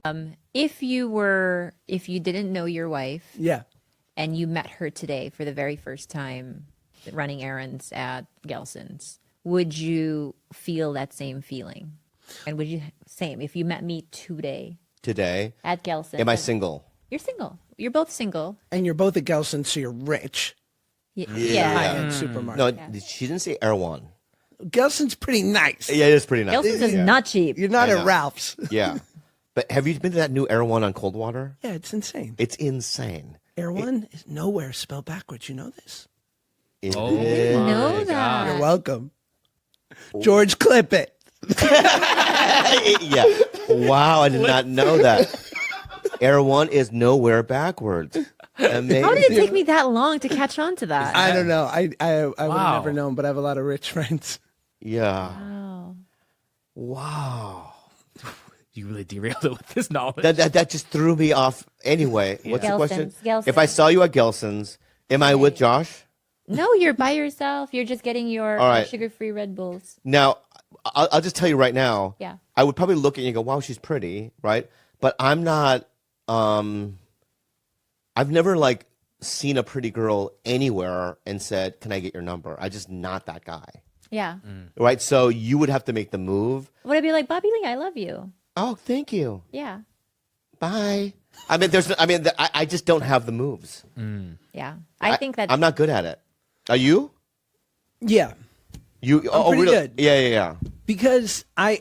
If you didn't know your wife Yeah. and you met her today for the very first time running errands at Gelson's, would you feel that same feeling? And would you same if you met me today Today, at Gelson's? am I single? You're single. You're both single. And you're both at Gelson, so you're rich. Yeah. High-end supermarket. No, she didn't say Erewhon. Gelson's pretty nice. Yeah, it is pretty nice. Gelson's is not cheap. You're not I at know. Ralph's. Yeah. But have you been to that new Erewhon on Coldwater? Yeah, it's insane. It's insane. Erewhon is nowhere spelled backwards. You know this. It I is. didn't know You're that. welcome. George, clip it. Yeah. Wow, I did not know that. Erewhon is nowhere backwards. Amazing. How did it take me that long to catch on to that? I don't know. I would have Wow. never known, but I have a lot of rich friends. Yeah. Oh. Wow. You really derailed it with this knowledge. That just threw me off. Anyway, what's the question? Gelson's. If I saw you at Gelson's, am I with Josh? No, you're by yourself. You're just getting your All right. sugar-free Red Bulls. Now, I'll just tell you right now. Yeah. I would probably look at you and go, "Wow, she's pretty," right? But I'm not. I've never like seen a pretty girl anywhere and said, "Can I get your number?" I'm just not that guy, Yeah. right? So you would have to make the move. Would I be like, Bobby Lee, I love you? Oh, thank you. Yeah. Bye. I mean, I just don't have the moves. Yeah. I think that I'm not good at it. Are you? Yeah, You? Oh, pretty really? good. Yeah. because I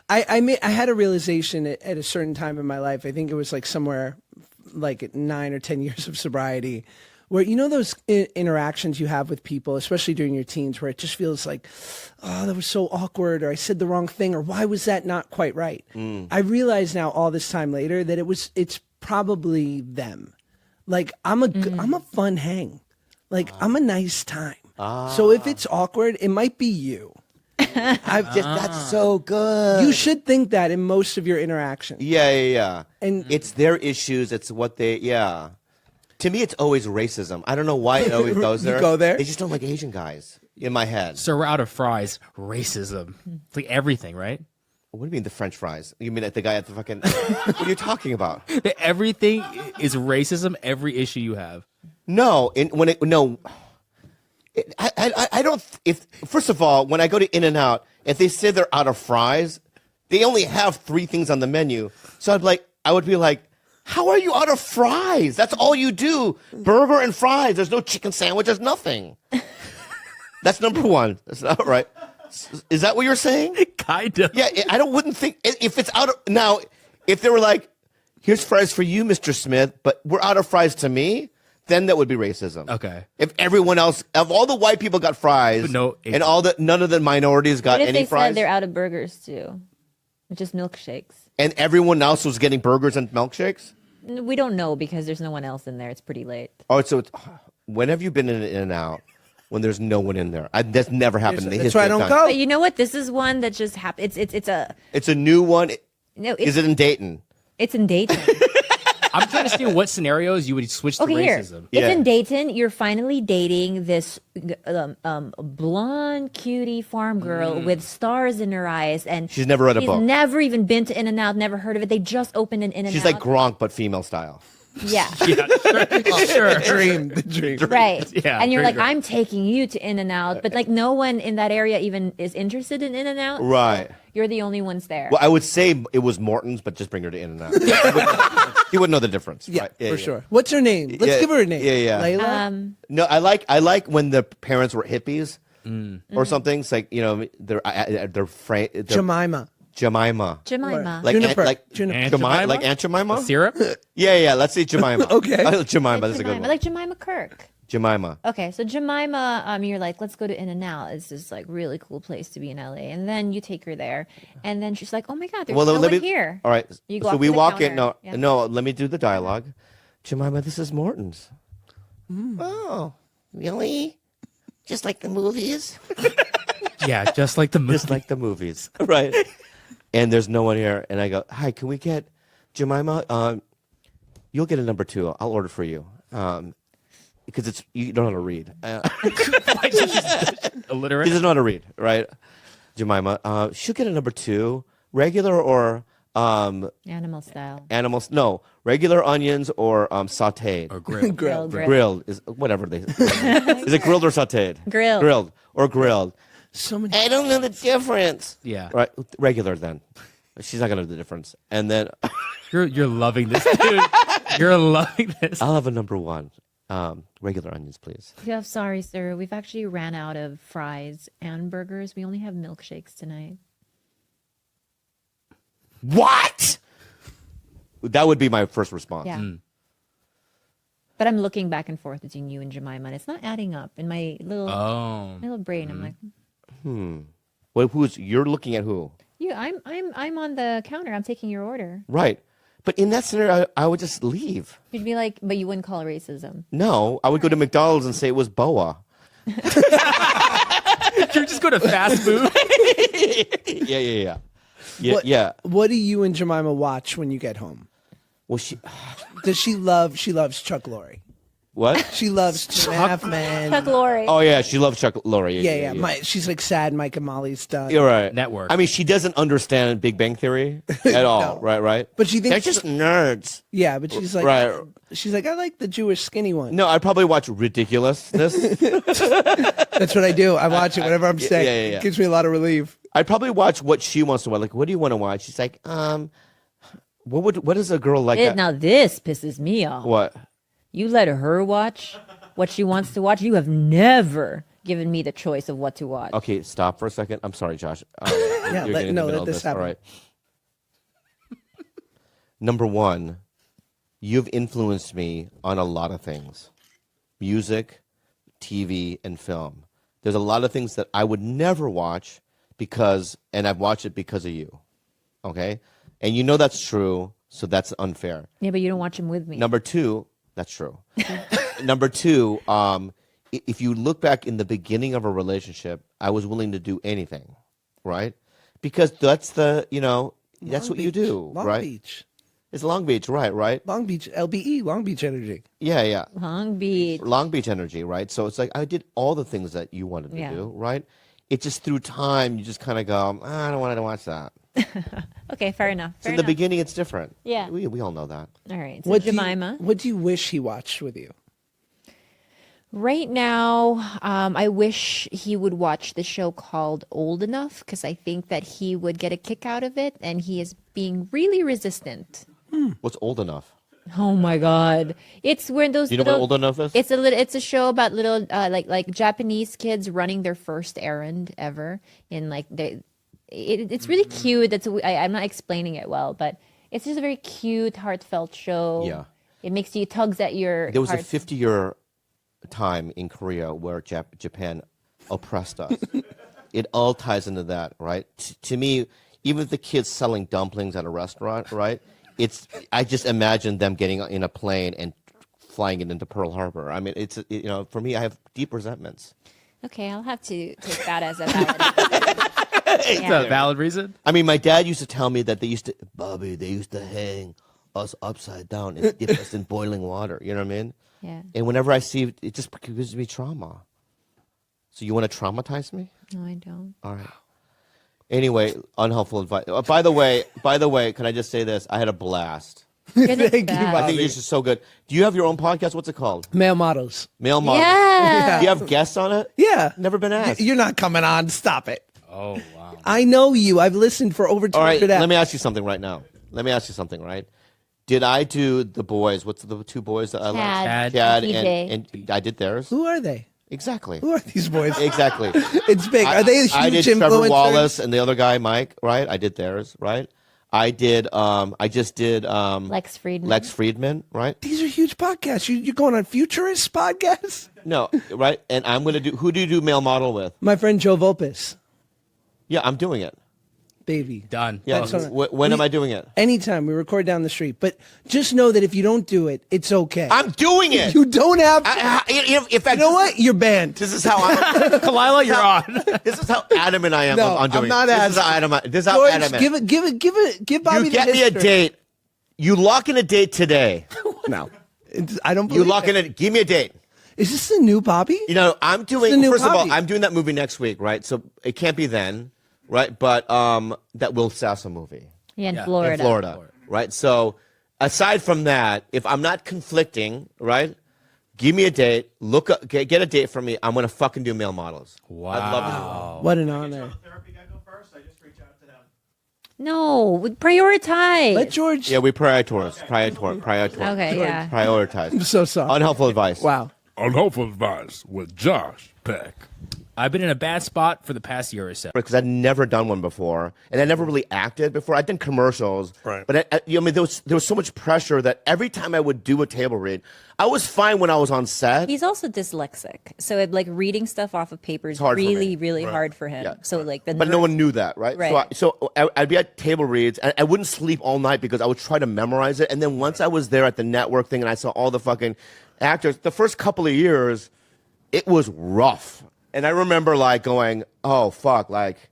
I had a realization at a certain time in my life. I think it was like somewhere like at 9 or 10 years of sobriety, where you know those interactions you have with people, especially during your teens, where it just feels like, oh, that was so awkward, or I said the wrong thing, or why was that not quite right? I realize now, all this time later, that it's probably them. Like I'm a fun hang, like I'm a nice time. So if it's awkward, it might be you. That's so good. You should think that in most of your interactions. Yeah. And It's their issues. It's what they. Yeah. To me, it's always racism. I don't know why it always goes You there. go there? They just don't like Asian guys. In my head. So we're out of fries. Racism. It's like everything, right? What do you mean the French fries? You mean the guy at the fucking? What are you talking about? That everything is racism. Every issue you have. No. I don't. If first of all, when I go to In-N-Out, if they say they're out of fries, they only have 3 things on the menu. So I would be like, how are you out of fries? That's all you do, burger and fries. There's no chicken sandwich. There's nothing. That's number one. That's not right. Is that what you're saying? Kind of. Yeah, wouldn't think if it's out of now. If they were like, here's fries for you, Mr. Smith, but we're out of fries to me. Then that would be racism. Okay. If everyone else, of all the white people got fries, But no, and none of the minorities got what if any they fries, said they're out of burgers too? Just milkshakes. and everyone else was getting burgers and milkshakes. We don't know because there's no one else in there. It's pretty late. Oh, so when have you been in and out when there's no one in there? That's never happened in the that's history why I of don't time. go. But you know what? This is one that just happened. It's a new one. No. Is it in Dayton? It's in Dayton. I'm trying to see what scenarios you would switch to Okay, here. racism. Yeah. It's in Dayton. You're finally dating this blonde cutie farm girl with stars in her eyes, and She's never read a book. Never even been to In-N-Out. Never heard of it. They just opened an In-N-Out. She's like Gronk, but female style. Yeah. Yeah, sure. the dream. Right. Yeah, And you're very like, good. I'm taking you to In-N-Out, but like no one in that area even is interested in In-N-Out. Right. You're the only ones there. Well, I would say it was Morton's, but just bring her to In-N-Out. He wouldn't know the difference. Yeah, right? for sure. What's her name? Let's Yeah, give her a name. yeah. Layla? No, I like when the parents were hippies or something. It's like they're Jemima. Jemima. Jemima. Like Juniper. like Juniper. Aunt Jemima, Jemima? like Aunt Jemima. Syrup? Yeah. Let's say Jemima. Okay. Jemima. That's a good Jemima. one. Like Jemima Kirk. Jemima. Okay, so Jemima, you're like, let's go to In-N-Out. It's this like really cool place to be in LA. And then you take her there, and then she's like, oh my God, there's no let one me. here. All right. You go So up we to the walk in. counter. No, Yeah. no. Let me do the dialogue. Jemima, this is Morton's. Oh, really? Just like the movies. Yeah, just like the movie. Just like the movies. Right. And there's no one here. And I go, hi, can we get Jemima? You'll get a number 2. I'll order for you. Because you don't know how to read. He Illiterate. doesn't know how to read, right? Jemima. She'll get a number 2, regular or Animal style. animals. No, regular onions or sautéed. Or grill. Grilled. Grilled is whatever they. Is it grilled or sautéed? Grilled. Grilled or grilled. So many. I don't know the difference. Yeah. Right. Regular then. She's not gonna know the difference. And then You're loving this, dude. You're loving this. I'll have a number one. Regular onions, please. Yeah, sorry, sir. We've actually ran out of fries and burgers. We only have milkshakes tonight. What? That would be my first response. Yeah. But I'm looking back and forth between you and Jemima, and it's not adding up in my little Oh. my little brain. I'm like, Well, who's you're looking at who? yeah, I'm on the counter. I'm taking your order. Right. But in that scenario, I would just leave. You'd be like, but you wouldn't call it racism. No, I would go to McDonald's and say it was boa. You're just going to fast food? Yeah. What, Yeah. What do you and Jemima watch when you get home? Well, she. Does she love? She loves Chuck Lorre. What? She loves Two and a Half Men. Chuck Lorre. Oh yeah, she loves Chuck Lorre. Yeah. She's like sad. Mike and Molly's done. You're right. Network. I mean, she doesn't understand Big Bang Theory at all. No. Right. But she thinks they're just nerds. Yeah, but she's like, Right. She's like, I like the Jewish skinny one. No, I'd probably watch Ridiculousness. That's what I do. I watch it whenever I'm sick. yeah. It gives me a lot of relief. I'd probably watch what she wants to watch. Like, what do you want to watch? She's like, what is a girl like that? Now this pisses me off. What? You let her watch what she wants to watch. You have never given me the choice of what to watch. Okay, stop for a second. I'm sorry, Josh. Yeah, You're getting in the middle let of this All happen. right. Number one, you've influenced me on a lot of things. Music, TV, and film. There's a lot of things that I would never watch and I've watched it because of you. Okay? And you know that's true, so that's unfair. Yeah, but you don't watch them with me. Number two, that's true. Number two, if you look back in the beginning of a relationship, I was willing to do anything, right? Because that's that's what you do, Long right? Beach. It's Long Beach, right? Long Beach, LBE, Long Beach Energy. Yeah. Long Beach. Long Beach energy, right? So it's like I did all the things that you wanted to Yeah. do, right? It just through time, you just kind of go, I don't want to watch that. Okay, fair enough. So Fair in the enough. beginning, it's different. Yeah. We all know that. All right. So What do Jemima. what do you wish he watched with you? Right now, I wish he would watch the show called Old Enough because I think that he would get a kick out of it, and he is being really resistant. What's old enough? Oh my God! It's where those. Do you know what little, old enough is? It's a show about little like Japanese kids running their first errand ever in like it's really cute. I'm not explaining it well, but it's just a very cute, heartfelt show. Yeah. It makes you tugs at your. There was a heart. 50-year time in Korea where Japan oppressed us. It all ties into that, right? To me, even the kids selling dumplings at a restaurant, right? I just imagine them getting in a plane and flying it into Pearl Harbor. I mean, for me, I have deep resentments. Okay, I'll have to take that as a valid. Is that a valid reason? I mean, my dad used to tell me that they used to hang us upside down and dip us in boiling water. You know what I mean? Yeah. And whenever I see it just gives me trauma. So you want to traumatize me? No, I don't. All right. Anyway, unhelpful advice. By the way, can I just say this? I had a blast. You're the Thank you, best. I Bobby. think this is so good. Do you have your own podcast? What's it called? Male models. Male Model. Yeah. Do you have guests on it? Yeah. Never been asked. You're not coming on. Stop it. Oh, wow. I know you. I've listened for over 200 All right, episodes. let me ask you something right now. Right? Did I do the boys? What's the two boys that I like? Chad, Chad TJ. and I did theirs. Who are they? Exactly. Who are these boys? Exactly. It's big. Are they huge I did influencers? Trevor Wallace and the other guy, Mike, right? I did theirs, right? I just did Lex Friedman. Lex Friedman, right? These are huge podcasts. You're going on futurist podcasts? No, right? And I'm going to do, who do you do Male Model with? My friend Joe Volpis. Yeah, I'm doing it. Baby. Done. Yeah. That's what- When am I doing it? Anytime we record down the street. But just know that if you don't do it, it's okay. I'm doing it. You don't have to. In fact, You know what? You're banned. This is how I'm. Kalila, you're on. This is how adamant I am No, on doing I'm not it. This is how asking. adamant. This is how George, adamant. give Bobby You the get me a history. date. You lock in a date today. No. I don't You believe lock it. in a. Give me a date. Is this the new Bobby? You know, I'm the doing. new First of all, Bobby. I'm doing that movie next week, right? So it can't be then, right? But that Will Sasso movie. Yeah, in Yeah, in Florida. in Florida, right? So aside from that, if I'm not conflicting, right? Give me a date. Look up, get a date for me. I'm gonna fucking do male models. Wow. I'd love to do one. What an honor. Therapy guy go first? I just reach out to them. No, prioritize. Let George. Yeah, we prioritize. Okay, yeah. Prioritize. I'm so sorry. Unhelpful advice. Wow. Unhelpful advice with Josh Peck. I've been in a bad spot for the past year or so. Because I'd never done one before, and I never really acted before. I'd done commercials, Right. But I mean, there was so much pressure that every time I would do a table read, I was fine when I was on set. He's also dyslexic, so like reading stuff off of paper is hard for me. really hard for him. Yeah. So like the But no one knew that, right? Right. So I'd be at table reads, and I wouldn't sleep all night because I would try to memorize it. And then once I was there at the network thing, and I saw all the fucking actors, the first couple of years, it was rough. And I remember like going, oh fuck, like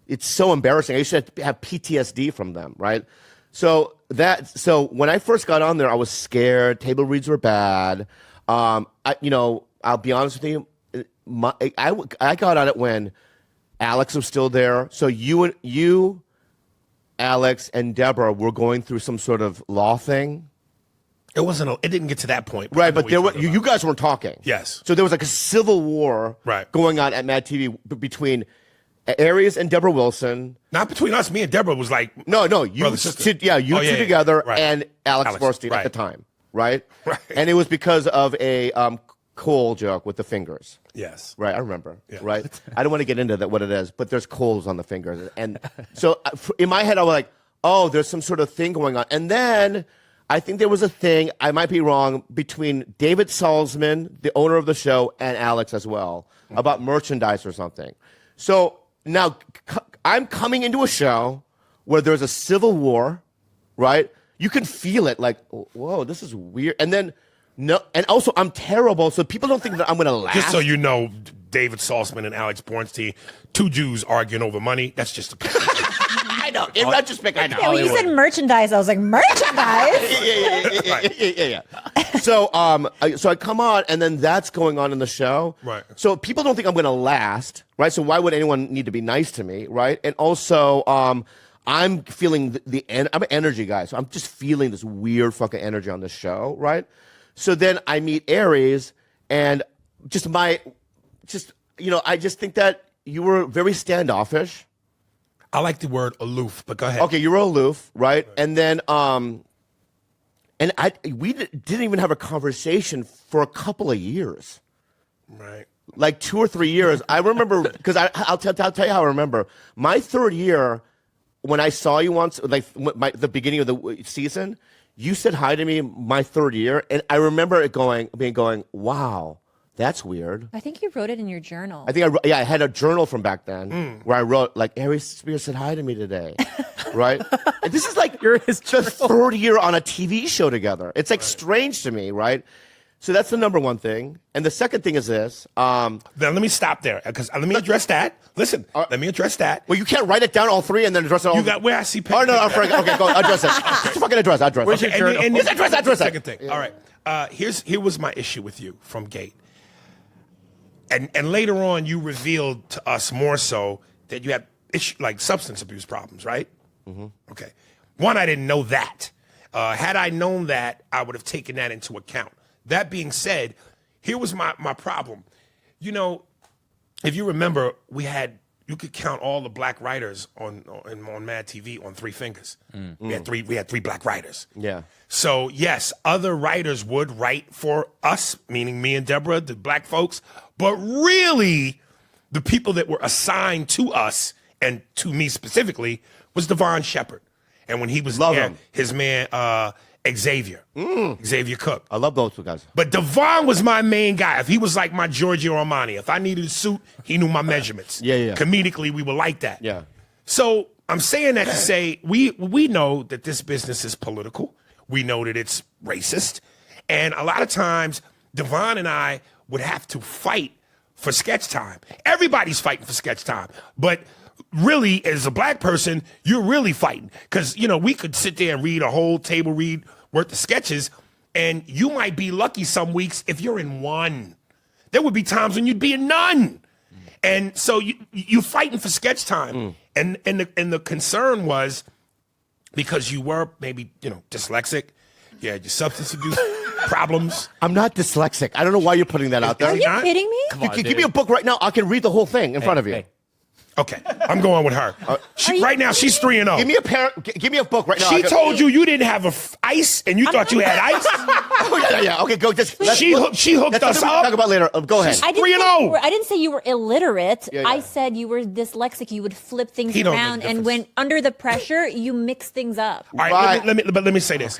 it's so embarrassing. I used to have PTSD from them, right? So when I first got on there, I was scared. Table reads were bad. I'll be honest with you. I got on it when Alex was still there. So you, Alex, and Deborah were going through some sort of law thing. It didn't get to that point. Right, but you guys weren't talking. Yes. So there was like a civil war Right. going on at Mad TV between Aries and Deborah Wilson. Not between us. Me and Deborah was like No, you brother, sister. two together Right. and Alex Alex, Borstein right. at the time, right? Right. And it was because of a Cole joke with the fingers. Yes. Right, I remember. Yeah. Right, I don't want to get into that what it is, but there's coals on the fingers, and so in my head I was like, oh, there's some sort of thing going on, and then I think there was a thing, I might be wrong, between David Salzman, the owner of the show, and Alex as well, about merchandise or something. So now I'm coming into a show where there's a civil war, right? You can feel it, like, whoa, this is weird, and then. No, and also I'm terrible, so people don't think that I'm gonna last. Just so you know, David Salzman and Alex Bornstein, two Jews arguing over money. That's just a I know. In retrospect, I know. Yeah, when you said merchandise, I was like, merchandise? yeah. So I come on, and then that's going on in the show. Right. So people don't think I'm gonna last, right? So why would anyone need to be nice to me, right? And also, I'm feeling I'm an energy guy, so I'm just feeling this weird fucking energy on this show, right? So then I meet Aries, and I just think that you were very standoffish. I like the word aloof, but go ahead. Okay, you were aloof, right? And then, we didn't even have a conversation for a couple of years, Right. like 2 or 3 years. I remember because I'll tell you how I remember my third year when I saw you once, like the beginning of the season. You said hi to me my third year, and I remember it going, wow, that's weird. I think you wrote it in your journal. I think I had a journal from back then where I wrote like Aries Spears said hi to me today, right? And this is like the third year on a TV show together. It's like strange to me, right? So that's the number one thing, and the second thing is this. Then let me stop there because let me address that. Listen, let me address that. Well, you can't write it down all three and then address it all. You got where I see. Oh no, I'm sorry. Okay, go address it. Just fucking address. Address. Okay, and Just address it. Second thing. All right. Here was my issue with you from Gate. And later on, you revealed to us more so that you had like substance abuse problems, right? Mm-hmm. Okay. One, I didn't know that. Had I known that, I would have taken that into account. That being said, here was my problem. You know, if you remember, you could count all the black writers on Mad TV on 3 fingers. We had three black writers. Yeah. So yes, other writers would write for us, meaning me and Deborah, the black folks, but really the people that were assigned to us and to me specifically was Devon Shepard. And when he was Love there, him. his man Xavier Cook. I love those two guys. But Devon was my main guy. If he was like my Giorgio Armani, if I needed a suit, he knew my measurements. Yeah. Comedically, we were like that. Yeah. So I'm saying that to say we know that this business is political. We know that it's racist. And a lot of times, Devon and I would have to fight for sketch time. Everybody's fighting for sketch time. But really, as a black person, you're really fighting. Because, we could sit there and read a whole table read worth of sketches, and you might be lucky some weeks if you're in one. There would be times when you'd be in none. And so you're fighting for sketch time. And the concern was, because you were maybe, dyslexic. You had your substance abuse problems. I'm not dyslexic. I don't know why you're putting that out there. Are he you not? kidding me? Come on, Give dude. me a book right now. I can read the whole thing in front of you. Hey, Okay, I'm going with her. Right now, she's 3-0. Give me a give me a book right now. She told you didn't have ice, and you thought you had ice. Oh, yeah. Okay, go. She hooked That's us something we'll talk up. about later. Go ahead. I didn't, 3-0. I didn't say you were illiterate. Yeah, yeah. I said you were dyslexic. You would flip things He don't know the around, and difference. when under the pressure, you mix things up. All right, Right. let me say this.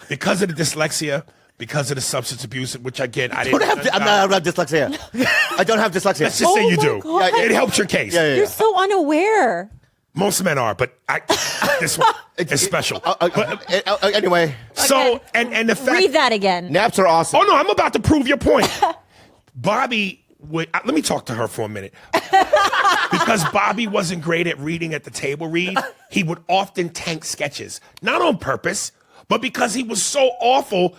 Because of the dyslexia, because of the substance abuse, which again, I didn't. I'm not dyslexia. I don't have dyslexia. Let's just say Oh you my do. God. It helps your case. Yeah. You're so unaware. Most men are, but this one is special. Anyway, So, and the fact. Read that again. naps are awesome. Oh no, I'm about to prove your point. Bobby would. Let me talk to her for a minute. Because Bobby wasn't great at reading at the table read, he would often tank sketches, not on purpose, but because he was so awful.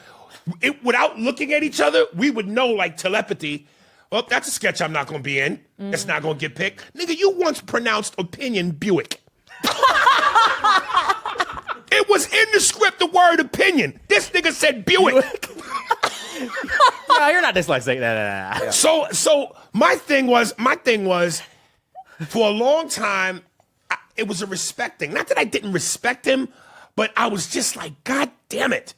Without looking at each other, we would know like telepathy. Well, that's a sketch I'm not going to be in. It's not going to get picked. Nigga, you once pronounced opinion Buick. It was in the script, the word opinion. This nigga said Buick. No, you're not dyslexic. Nah. So my thing was, for a long time, it was a respecting. Not that I didn't respect him, but I was just like, God damn it.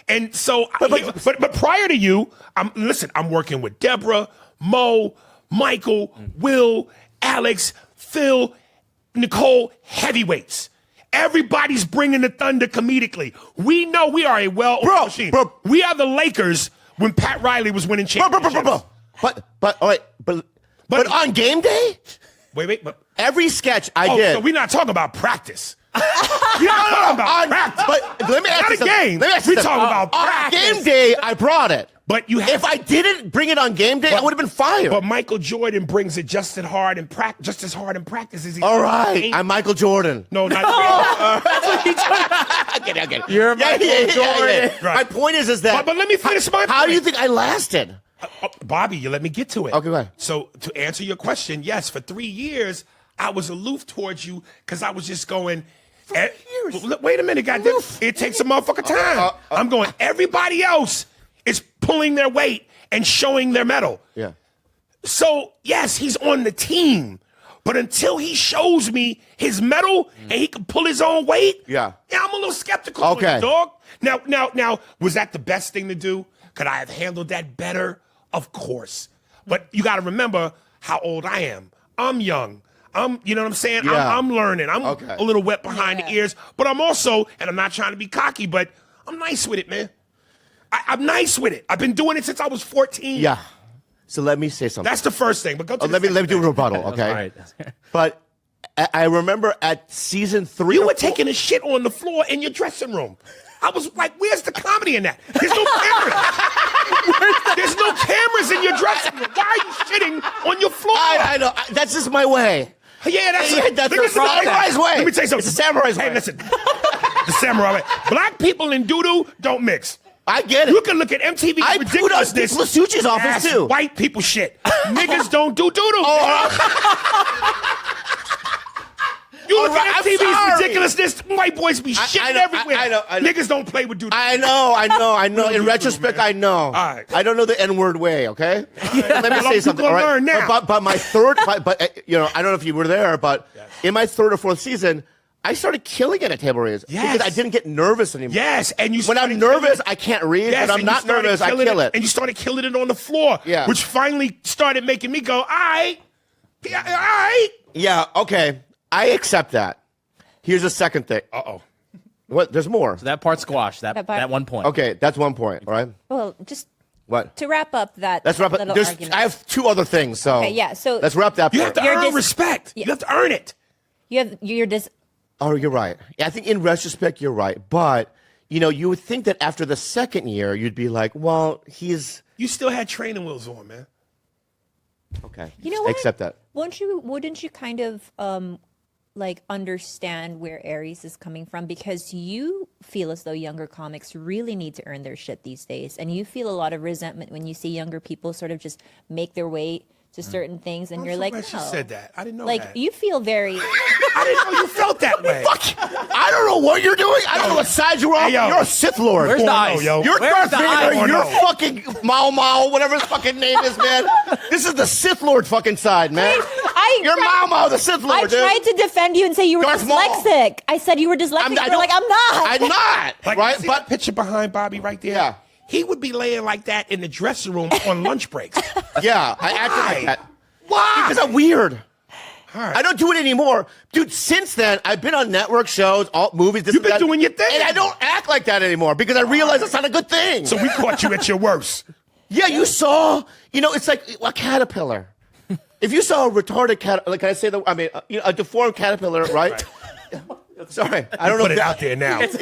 And so, but prior to you, I'm working with Deborah, Mo, Michael, Will, Alex, Phil, Nicole, heavyweights. Everybody's bringing the thunder comedically. We know we are a well-oiled machine. bro. We are the Lakers when Pat Riley was winning championships. Bro. All right, but on game day, Wait, but every sketch I did. so we're not talking about practice. We're not talking about practice. But let me ask Not you a something. game. Let me ask you We're something. talking about On practice. game day, I brought it. But you have If I didn't bring it on game day, I would have been fired. But Michael Jordan brings it just as hard in practice as he. All right, I'm Michael Jordan. No, not. I get it. You're Michael Jordan. Right. My point is that. But let me finish my How do you point. think I lasted? Bobby, you let me get to it. Okay, go ahead. So to answer your question, yes, for 3 years I was aloof towards you because I was just going. Wait a minute, goddamn! It takes a motherfucker time. I'm going. Everybody else is pulling their weight and showing their mettle. Yeah. So yes, he's on the team, but until he shows me his medal and he can pull his own weight, Yeah. I'm a little skeptical. Okay. Of it, dog. Now, was that the best thing to do? Could I have handled that better? Of course. But you got to remember how old I am. I'm young. You know what I'm saying? Yeah. I'm learning. I'm Okay. a little wet behind the ears, but I'm also, and I'm not trying to be cocky, but I'm nice with it, man. I'm nice with it. I've been doing it since I was 14. Yeah. So let me say something. That's the first thing. But go to the let me second do a thing. rebuttal, okay? All right. But I remember at season 3. You or were 4 taking a shit on the floor in your dressing room. I was like, where's the comedy in that? There's no cameras. There's no cameras in your dressing room. Why are you shitting on your floor? I know. That's just my way. Yeah, that's That's look the at the samurai's way. Let me tell you something. It's the samurai's Hey, way. listen. The samurai way. Black people and doo-doo don't mix. I get it. You can look at MTV I put up ridiculousness. Dick Lasucci's office, Ass too. White people shit. Niggas don't do doo-doo. You look All right, at I'm MTV's sorry. ridiculousness. White boys be shitting know, everywhere. I know. Niggas don't play with doo-doo. I know. In do, retrospect, man. I know. All right. I don't know the N-word way, okay? Let me Well, say you something, gonna all right? learn now. But my third, but I don't know if you were there, but in my third or fourth season, I started killing it at table reads Yes. because I didn't get nervous anymore. Yes, and you When I'm started killing nervous, it. I can't read. Yes, when I'm and you not started nervous, I killing kill it. And you started killing it on the floor, Yeah. which finally started making me go, all right. Yeah, okay. I accept that. Here's the second thing. Uh-oh. What? There's more. That part squashed. That That part- that 1 point. Okay, that's 1 point, all right? Well, just What? to wrap up that Let's wrap little up. argument. I have 2 other things, so. Okay, yeah, so- let's wrap that You part. have to You're earn respect. Yeah. You have to earn it. Oh, you're right. Yeah, I think in retrospect, you're right. But, you would think that after the second year, you'd be like, well, he's. You still had training wheels on, man. Okay. You know what? Accept that. Wouldn't you kind of understand where Aries is coming from, because you feel as though younger comics really need to earn their shit these days, and you feel a lot of resentment when you see younger people sort of just make their way to certain things, and I'm you're so like, glad she no. said that. I didn't know Like that. you feel very. I didn't know you felt that way. I don't know what you're doing. I don't know what side you're on. Hey, yo. You're a Sith Lord. Where's the Porno, ice? yo. You're Where's Darth the Vader. ice? You're Porno. fucking Mao Mao, whatever his fucking name is, man. This is the Sith Lord fucking side, man. You're Mao Mao, the Sith I Lord, dude. tried to defend you and say you were Darth Maul. dyslexic. I said you were dyslexic. You're like, I'm not. I'm not. Like, right? see But that picture behind Bobby right there? Yeah. He would be laying like that in the dressing room on lunch breaks. yeah, I acted like that. Why? Because I'm weird. All right. I don't do it anymore. Dude, since then, I've been on network shows, all movies. This You've and been that, doing your thing. And I don't act like that anymore because I realize it's not a good thing. So we caught you at your worst. yeah, you saw, it's like a caterpillar. If you saw a retarded caterpillar, like, can I say that? I mean, a deformed caterpillar, right? Sorry, I don't know. Put if it that- out there now. It's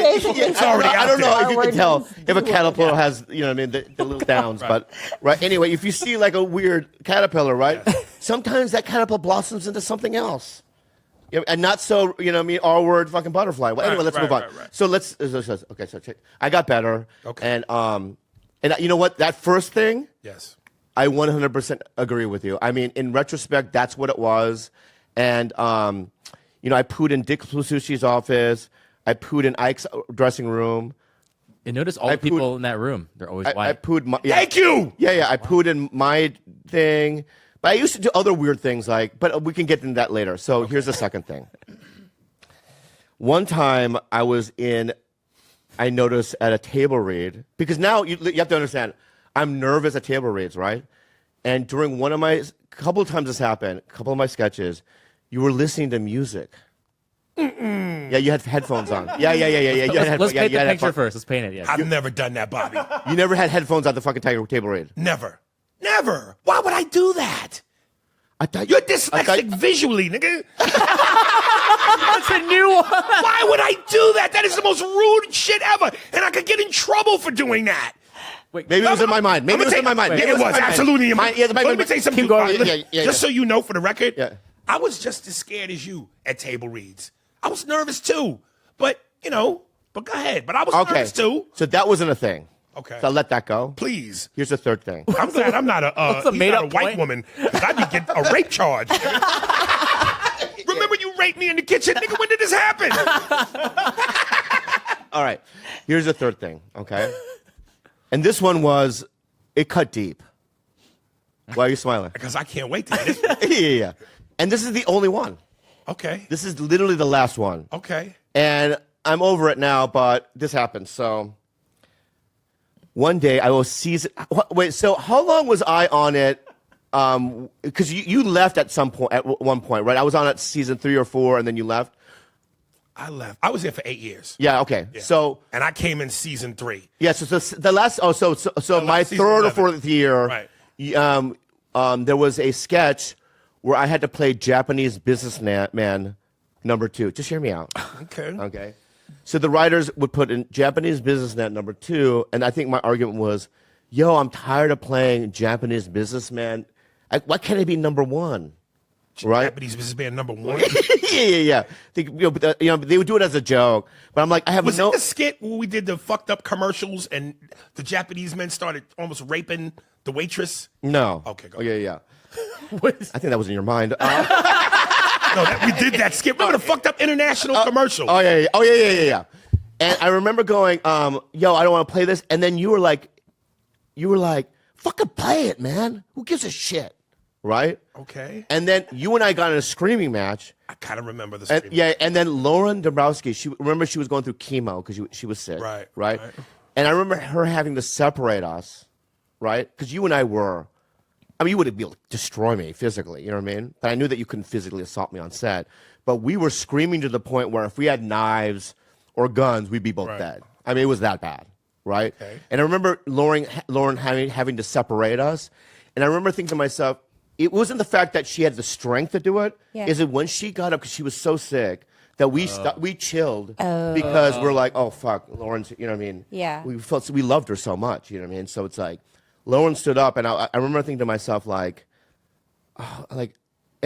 already I out don't know there. if you Our can tell word if a means caterpillar has, the little downs, but right. Anyway, if you see like a weird caterpillar, right? Sometimes that caterpillar blossoms into something else. And not so, R word fucking butterfly. Well, anyway, Right, let's right, move on. right, right. So okay, so check. I got better. Okay. And you know what? That first thing, Yes. I 100% agree with you. I mean, in retrospect, that's what it was. And, I pooed in Dick Plusushi's office. I pooed in Ike's dressing room. And notice all I the people pooed- in that room. They're always I white. pooed my. Yeah. Thank you. Yeah. I pooed in my thing. But I used to do other weird things but we can get into that later. So here's the second thing. One time I noticed at a table read, because now you have to understand, I'm nervous at table reads, right? And during couple of times this happened, a couple of my sketches, you were listening to music. Yeah, you had headphones on. Yeah. You had Let's headphones. paint you the had picture headphones. first. Let's paint it. Yeah. I've never done that, Bobby. You never had headphones at the fucking table read. Never. Never. Why would I do that? I thought You're I thought- dyslexic visually, nigga. That's a new one. Why would I do that? That is the most rude shit ever. And I could get in trouble for doing that. Maybe it was in my mind. Maybe it was in my mind. Yeah, Maybe it was in my mind. absolutely in my mind. Yeah, But let me tell you something. Keep going. Bobby. Yeah. Just so you know, for the record, Yeah. I was just as scared as you at table reads. I was nervous too. But go ahead. But I was Okay. nervous too. So that wasn't a thing. Okay. So I'll let that go. Please. Here's the third thing. I'm glad I'm not a he's not a made-up white point? woman. 'Cause I'd be getting a rape charge. Remember you raped me in the kitchen? Nigga, when did this happen? All right. Here's the third thing, okay? And this one it cut deep. Why are you smiling? Because I can't wait to hear this. yeah. And this is the only one. Okay. This is literally the last one. Okay. And I'm over it now, but this happened. So one day I was wait, so how long was I on it? Because you left at one point, right? I was on it season 3 or 4, and then you left. I left. I was there for 8 years. Yeah, okay. Yeah. So and I came in season 3. yeah, so the last so my last season, third or 11. fourth year, Right. There was a sketch where I had to play Japanese businessman number 2. Just hear me out. Okay. Okay. So the writers would put in Japanese businessman number 2, and I think my argument was, yo, I'm tired of playing Japanese businessman. Why can't I be number 1? Right? Japanese businessman number 1. yeah. They would do it as a joke, but I'm like, I have Was no. it the skit where we did the fucked up commercials and the Japanese men started almost raping the waitress? No. Okay, go Oh, yeah. What is- I think that was in your mind. No, we did that skit. Remember the fucked up international commercial? Oh yeah. And I remember going, yo, I don't want to play this. And then you were like, fucking play it, man. Who gives a shit, right? Okay. And then you and I got in a screaming match. I kind of remember the And, scream. yeah, and then Lauren Dombrowski, she was going through chemo because she was sick, Right. And I remember her having to separate us, right? Because you and I were. I mean, you would be able to destroy me physically, you know what I mean? But I knew that you couldn't physically assault me on set. But we were screaming to the point where if we had knives or guns, we'd be both Right. dead. I mean, it was that bad, right? Okay. And I remember Lauren having to separate us. And I remember thinking to myself, it wasn't the fact that she had the strength to do it. Yeah. Is it when she got up because she was so sick that we chilled because we're like, oh, fuck, Lauren's, you know what I mean? Yeah. We loved her so much, you know what I mean? So it's like, Lauren stood up, and I remember thinking to myself, like, and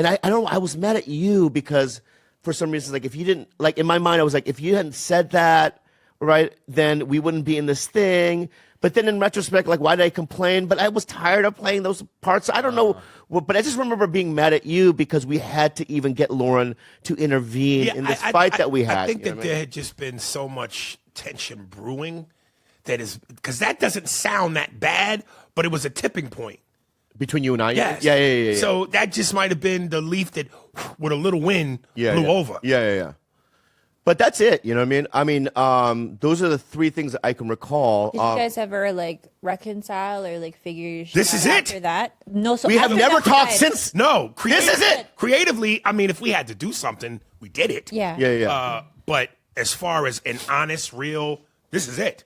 I was mad at you because for some reason, like, if you didn't, like, in my mind, I was like, if you hadn't said that, right, then we wouldn't be in this thing. But then in retrospect, like, why did I complain? But I was tired of playing those parts. I don't know. But I just remember being mad at you because we had to even get Lauren to intervene in this fight that we had. I think you know that what I there mean? had just been so much tension brewing that is, because that doesn't sound that bad, but it was a tipping point. Between you and I? Yes. Yeah. So that just might have been the leaf that, with a little wind, Yeah, blew yeah. over. Yeah. But that's it. You know what I mean? Those are the three things that I can recall. Did you guys ever like reconcile or like figure your shit This is out it. after that? No, so We have after never that talked night- since. No, This is it. Creatively, I mean, if we had to do something, we did it. Yeah. Yeah. But as far as an honest, real, this is it.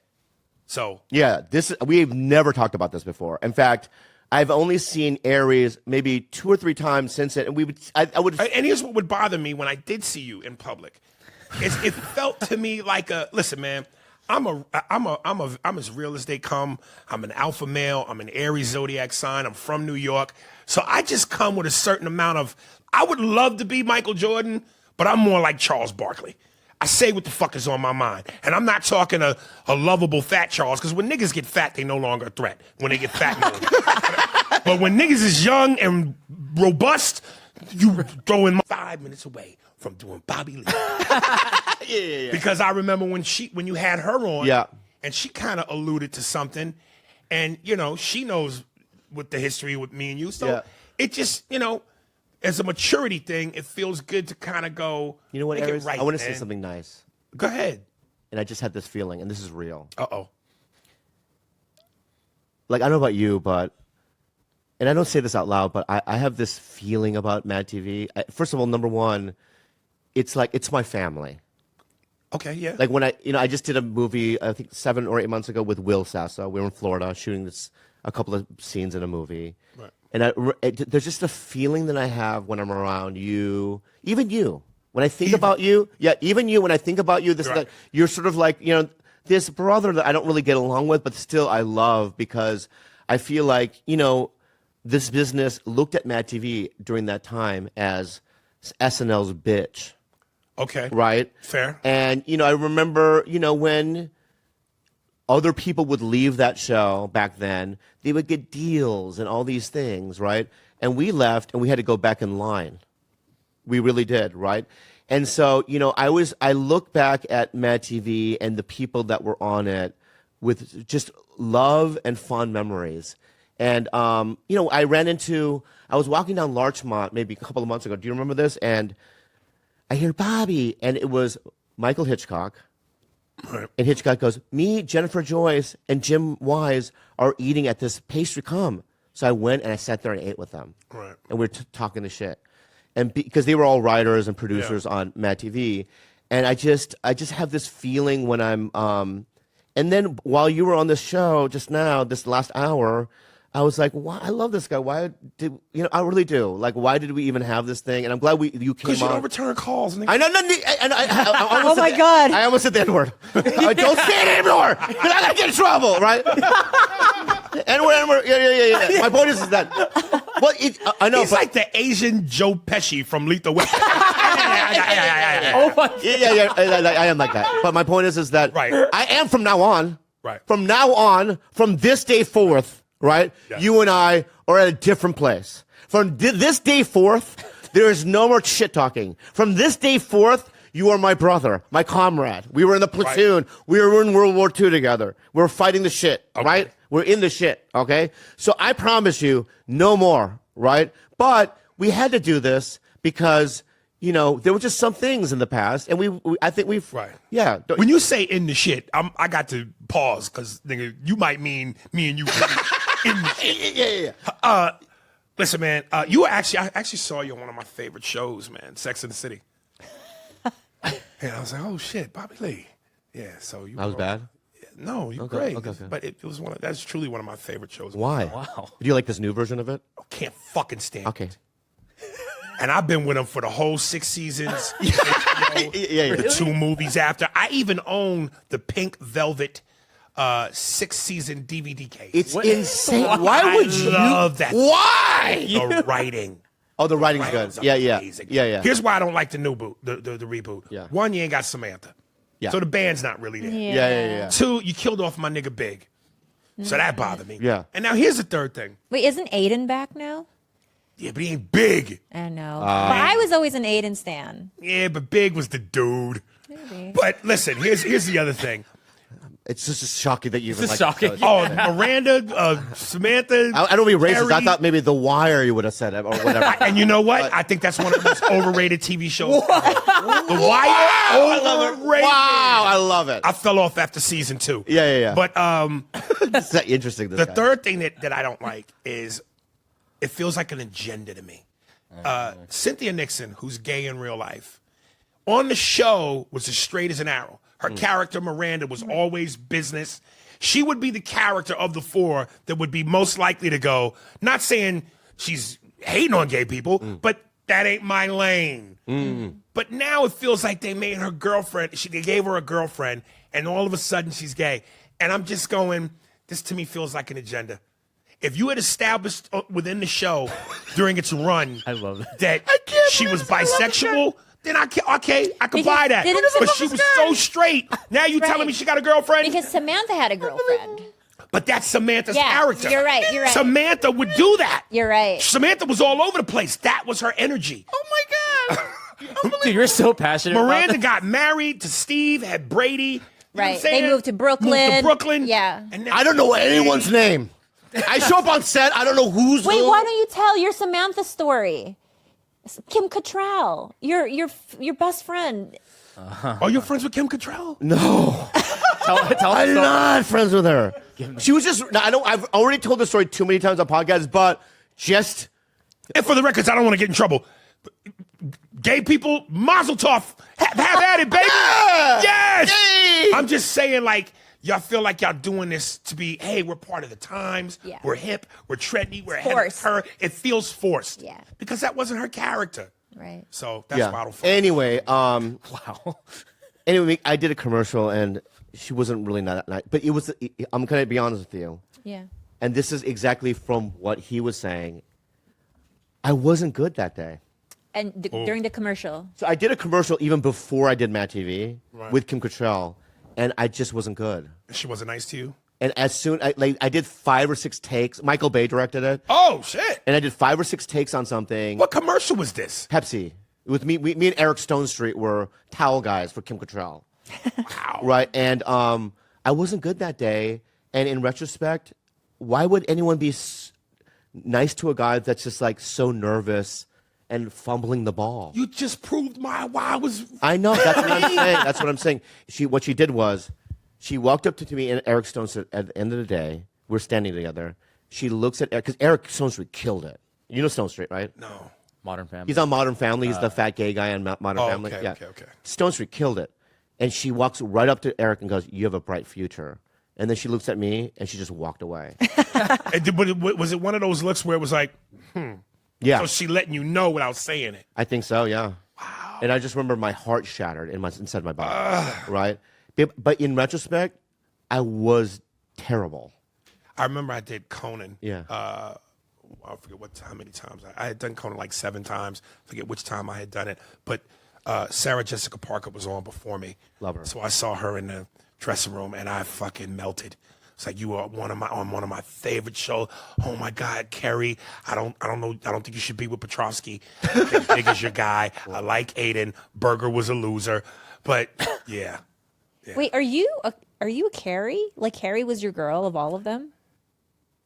So Yeah, we've never talked about this before. In fact, I've only seen Aries maybe 2 or 3 times since it, and I would. And here's what would bother me when I did see you in public. It felt to me like listen, man, I'm as real as they come. I'm an alpha male. I'm an Aries zodiac sign. I'm from New York. So I just come with a certain amount of, I would love to be Michael Jordan, but I'm more like Charles Barkley. I say what the fuck is on my mind. And I'm not talking a lovable fat Charles, because when niggas get fat, they no longer a threat. When they get fat, no. But when niggas is young and robust, you throw in 5 minutes away from doing Bobby Lee. Yeah. Because I remember when you had her on, Yeah. and she kind of alluded to something, and she knows what the history with me and you. So Yeah. it just, as a maturity thing, it feels good to kind of go. You know what, make it Aries? right, I want to say man. something nice, Go ahead. and I just had this feeling, and this is real. Uh-oh. Like, I don't know about you, and I don't say this out loud, but I have this feeling about Mad TV. First of all, number one, it's like it's my family. Okay, yeah. Like when I just did a movie, I think 7 or 8 months ago with Will Sasso. We were in Florida shooting a couple of scenes in a movie. Right. And there's just a feeling that I have when I'm around you, even you. When I think about you, even you, when I think about you, Right. you're sort of like, this brother that I don't really get along with, but still I love, because I feel like, this business looked at Mad TV during that time as SNL's bitch. Okay. Right? Fair. And, I remember, when other people would leave that show back then, they would get deals and all these things, right? And we left and we had to go back in line. We really did, right? And so, I look back at Mad TV and the people that were on it with just love and fond memories. And, I was walking down Larchmont maybe a couple of months ago. Do you remember this? And I hear Bobby, and it was Michael Hitchcock. Right. And Hitchcock goes, me, Jennifer Joyce, and Jim Wise are eating at this pastry. Come. So I went and I sat there and ate with them. Right. And we were talking the shit. And because they were all writers and producers on Mad TV. And I just have this feeling when I'm, and then while you were on this show just now, this last hour, I was like, why? I love this guy. Why did I really do? Like, why did we even have this thing? And I'm glad you came Because you on. don't return calls. Nigga. I know, I Oh my God. I almost said the N-word. Don't say it anymore, because I'm gonna get in trouble, right? N-word, yeah. My point is that, well, I know, He's but like the Asian Joe Pesci from Lethal Weapon. Oh my! yeah, I am like that. But my point is that Right. I am from now on. Right. From now on, from this day forth, right? Yes. You and I are at a different place. From this day forth, there is no more shit talking. From this day forth, you are my brother, my comrade. We were in the platoon. We were in World War II together. We were fighting the shit, right? We're in the shit, okay? So I promise you, no more, right? But we had to do this because, there were just some things in the past, and I think we've, Right. yeah. When you say in the shit, I got to pause because nigga, you might mean me and you in the shit. Yeah. Listen, man, I actually saw you on one of my favorite shows, man, Sex and the City. And I was like, oh shit, Bobby Lee. Yeah, so you. That was bad? No, you're Okay, great. okay. But it was that's truly one of my favorite shows. Why? Wow. Do you like this new version of it? Can't fucking stand Okay. it. And I've been with him for the whole 6 seasons. Yeah. The 2 movies after. I even own the Pink Velvet 6-season DVD case. It's insane. Why would you? love that. Why? The writing. Oh, the writing's good. Writing's Yeah. amazing. Yeah. Here's why I don't like the new boot, the reboot. Yeah. One, you ain't got Samantha. Yeah. So the band's not really there. Yeah. 2, you killed off my nigga Big. So that bothered me. Yeah. And now here's the third thing. Wait, isn't Aiden back now? Yeah, but he ain't Big. I know. But I was always an Aiden stan. Yeah, but Big was the dude. Maybe. But listen, here's the other thing. It's just shocking that you even This like. is shocking. Oh, Miranda, Samantha. I don't mean racist. I Carrie. thought maybe The Wire you would have said it or whatever. And you know what? I think that's one of the most overrated TV shows. The Wire, I love it. overrated. Wow, I love it. I fell off after season 2. Yeah. But It's that interesting. This the guy. third thing that I don't like is it feels like an agenda to me. Cynthia Nixon, who's gay in real life, on the show was as straight as an arrow. Her character, Miranda, was always business. She would be the character of the 4 that would be most likely to go, not saying she's hating on gay people, but that ain't my lane. But now it feels like they made her girlfriend, they gave her a girlfriend, and all of a sudden she's gay. And I'm just going, this to me feels like an agenda. If you had established within the show during its run I love it. that she was bisexual, then I could buy that. didn't But she was so straight. Now you telling Right. me she got a girlfriend? Because Samantha had a girlfriend. But that's Samantha's Yeah, character. you're right, you're right. Samantha would do that. You're right. Samantha was all over the place. That was her energy. Oh my god. Dude, you're so passionate. Miranda about got married to Steve, had Brady. You know what I'm Right. saying? They moved to Brooklyn. Moved to Brooklyn. Yeah. And now I don't know anyone's name. I show up on set. I don't know who's Wait, who. why don't you tell your Samantha story? Kim Cattrall, your best friend. Are you friends with Kim Cattrall? No, Tell I'm the story. not friends with her. She was just. I don't. I've already told the story too many times on podcasts, but just. And for the records, I don't want to get in trouble. Gay people, mazel tov. Have at it, baby. Yeah! Yes. Yay! I'm just saying, like, y'all feel like y'all doing this to be, hey, we're part of the times. Yeah. We're hip. We're trendy. We're ahead of Forced. her. It feels forced. Yeah. Because that wasn't her character. Right. So that's why I don't fuck. Anyway, Wow. anyway, I did a commercial and she wasn't really not nice. But it was. I'm gonna be honest with you, Yeah. and this is exactly from what he was saying. I wasn't good that day. And during the commercial. So I did a commercial even before I did Matt TV with Kim Cattrall, and I just wasn't good. She wasn't nice to you? And as soon I did 5 or 6 takes. Michael Bay directed it, Oh, shit. and I did 5 or 6 takes on something. What commercial was this? Pepsi. With me and Eric Stone Street were towel guys for Kim Cattrall. Wow. Right, and I wasn't good that day. And in retrospect, why would anyone be nice to a guy that's just like so nervous and fumbling the ball? You just proved why I was. I know. That's what I'm saying. That's what I'm saying. What she did was, she walked up to me and Eric Stone Street at the end of the day. We're standing together. She looks at Eric because Eric Stone Street killed it. You know Stone Street, right? No. Modern Family. He's on Modern Family. He's the fat gay guy on Modern Oh, Family. okay, Yeah. okay. Stone Street killed it. And she walks right up to Eric and goes, "You have a bright future." And then she looks at me and she just walked away. But was it one of those looks where it was like, Yeah, so she letting you know without saying it? I think so. Yeah. Wow. And I just remember my heart shattered inside my body. Right. But in retrospect, I was terrible. I remember I did Conan. Yeah. I forget how many times. I had done Conan like 7 times. Forget which time I had done it. But Sarah Jessica Parker was on before me. Love her. So I saw her in the dressing room and I fucking melted. It's like, you are on one of my favorite shows. Oh my God, Kerry. I don't know. I don't think you should be with Petrovsky. I think Big is your guy. I like Aiden. Berger was a loser. But yeah. Wait, are you a Carrie? Like Carrie was your girl of all of them?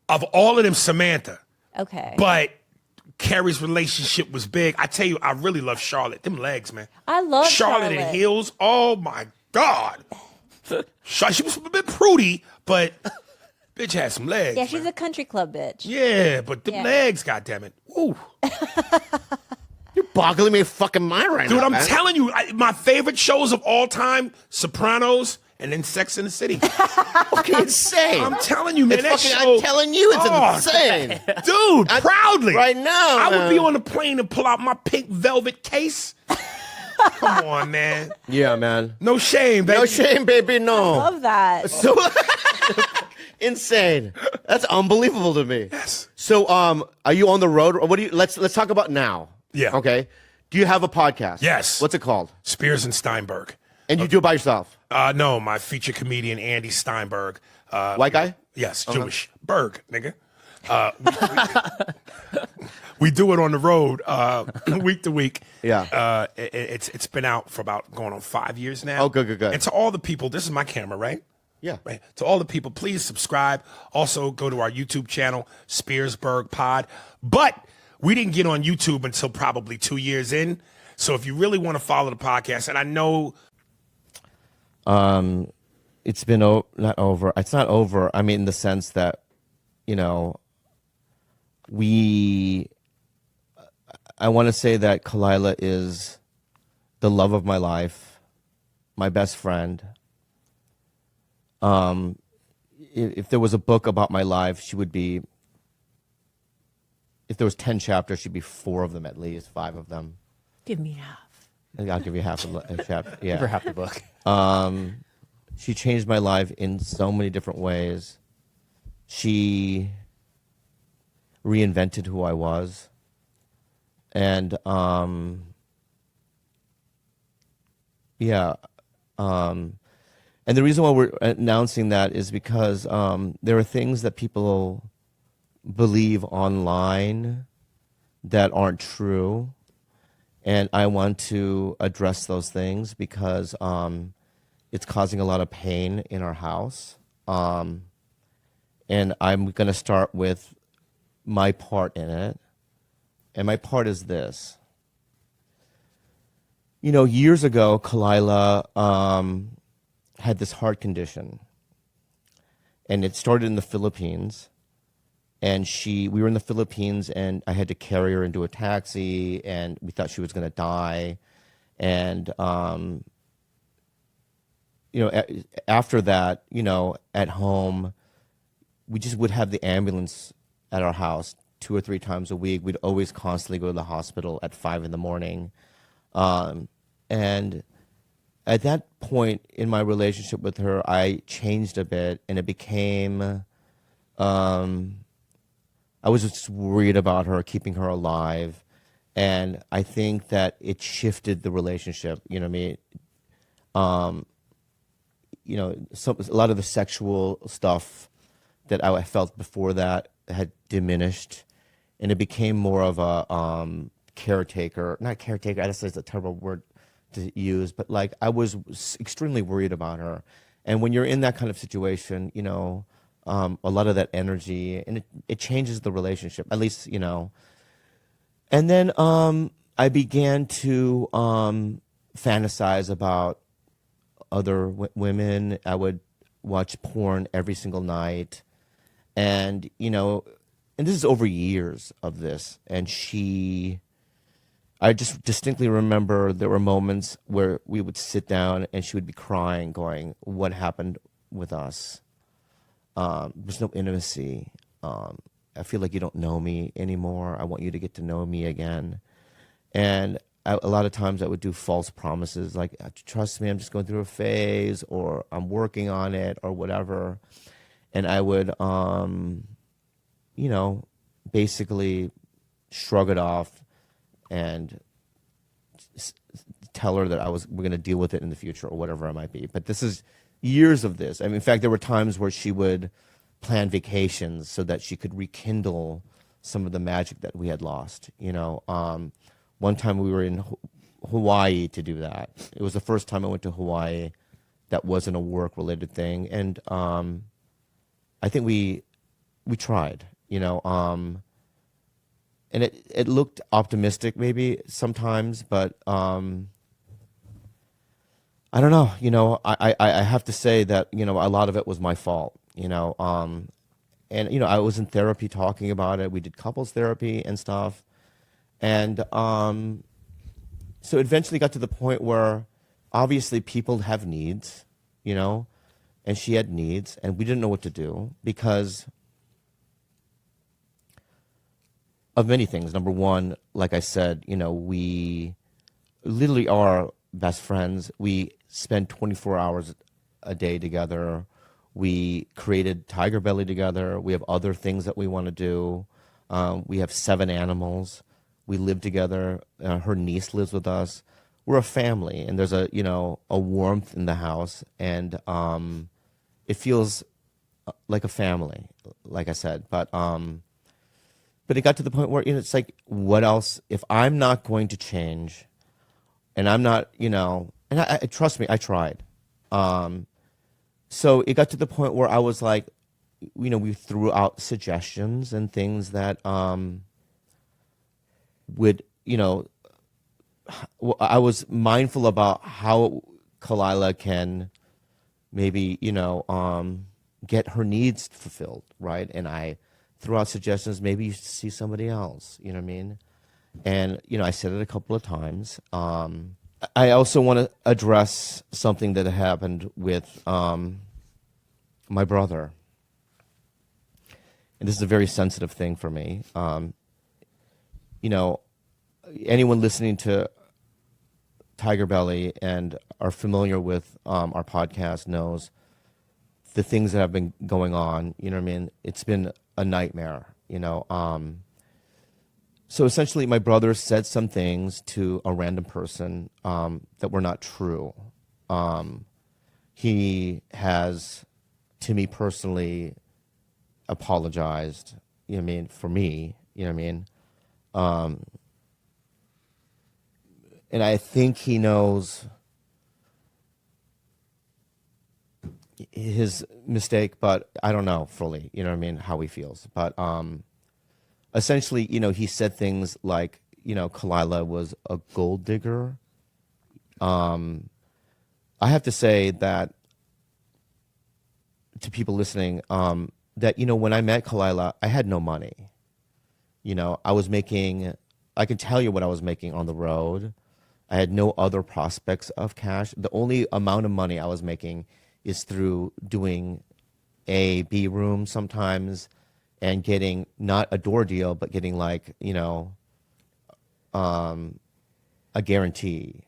Of all of them, Samantha. Okay. But Carrie's relationship was big. I tell you, I really love Charlotte. Them legs, man. I love Charlotte in heels. Oh my God. She was a bit prudy, but bitch had some legs. Yeah, she's man. a country club bitch. Yeah, but the Yeah. legs, goddammit. Ooh. You're boggling me fucking mind right Dude, now. I'm man. telling you, my favorite shows of all time, Sopranos and then Sex in the City. fucking insane. I'm telling you, man, It's that fucking, show. I'm telling you, it's Oh, insane. Dude, proudly. right now, I would man. be on the plane and pull out my pink velvet case. Come on, man. Yeah, man. No shame, baby. No shame, baby. No. Love that. So insane. That's unbelievable to me. Yes. So, are you on the road? Or what do you? Let's talk about now. Yeah. Okay. Do you have a podcast? Yes. What's it called? Spears and Steinberg. And you do it by yourself? No, my feature comedian Andy Steinberg. White guy? Yes, Jewish. Berg, nigga. We do it on the road week to week. Yeah. It's been out for about going on 5 years now. Oh, good. And to all the people, this is my camera, right? Yeah. Right. To all the people, please subscribe. Also, go to our YouTube channel, Spearsburg Pod. But we didn't get on YouTube until probably 2 years in. So if you really want to follow the podcast, and I know It's been not over. It's not over. I mean, in the sense that, you know, I want to say that Khalyla is the love of my life, my best friend. If there was a book about my life, she would be. If there was 10 chapters, she'd be 4 of them at least, 5 of them. Give me half. I'll give you half a chapter. Yeah. For half the book. She changed my life in so many different ways. She reinvented who I was. And and the reason why we're announcing that is because there are things that people believe online that aren't true. And I want to address those things because it's causing a lot of pain in our house. And I'm going to start with my part in it. And my part is this. You know, years ago, Khalyla had this heart condition. And it started in the Philippines. And we were in the Philippines, and I had to carry her into a taxi, and we thought she was going to die. And, you know, after that, you know, at home, we just would have the ambulance at our house 2 or 3 times a week. We'd always constantly go to the hospital at 5 in the morning. And at that point in my relationship with her, I changed a bit, and it became... I was just worried about her, keeping her alive. And I think that it shifted the relationship. You know what I mean? You know, a lot of the sexual stuff that I felt before that had diminished. And it became more of a caretaker. Not caretaker, I just say it's a terrible word to use. But like, I was extremely worried about her. And when you're in that kind of situation, you know, a lot of that energy, and it changes the relationship, at least, you know. And then I began to fantasize about other women. I would watch porn every single night. And, you know, and this is over years of this. And I just distinctly remember there were moments where we would sit down and she would be crying, going, "What happened with us? There's no intimacy. I feel like you don't know me anymore. I want you to get to know me again." And a lot of times I would do false promises like, "Trust me, I'm just going through a phase," or "I'm working on it," or whatever. And I would, you know, basically shrug it off and tell her that we're going to deal with it in the future or whatever it might be. But this is years of this. I mean, in fact, there were times where she would plan vacations so that she could rekindle some of the magic that we had lost. You know, one time we were in Hawaii to do that. It was the first time I went to Hawaii that wasn't a work-related thing. And I think we tried, you know, and it looked optimistic maybe sometimes, but I don't know, you know, I have to say that, you know, a lot of it was my fault, you know, and, you know, I was in therapy talking about it. We did couples therapy and stuff. And so it eventually got to the point where obviously people have needs, you know, and she had needs, and we didn't know what to do because of many things. Number one, like I said, you know, we literally are best friends. We spend 24 hours a day together. We created Tiger Belly together. We have other things that we want to do. We have 7 animals. We live together. Her niece lives with us. we're a family, and there's a warmth in the house, and it feels like a family, like I said. But it got to the point where it's like, what else? If I'm not going to change, and I'm not, and I trust me, I tried. So it got to the point where I was like, we threw out suggestions and things that would, I was mindful about how Khalyla can maybe, get her needs fulfilled, right? And I threw out suggestions, maybe you should see somebody else, you know what I mean? And, I said it a couple of times. I also want to address something that happened with my brother. And this is a very sensitive thing for me. Anyone listening to Tiger Belly and are familiar with our podcast knows the things that have been going on. You know what I mean? It's been a nightmare. So essentially, my brother said some things to a random person that were not true. He has, to me personally, apologized. You know what I mean? For me, you know what I mean? And I think he knows his mistake, but I don't know fully, you know what I mean, how he feels. But essentially, he said things like, Khalyla was a gold digger. I have to say that to people listening, that, when I met Khalyla, I had no money. I can tell you what I was making on the road. I had no other prospects of cash. The only amount of money I was making is through doing A, B room sometimes and getting not a door deal, but getting like, a guarantee,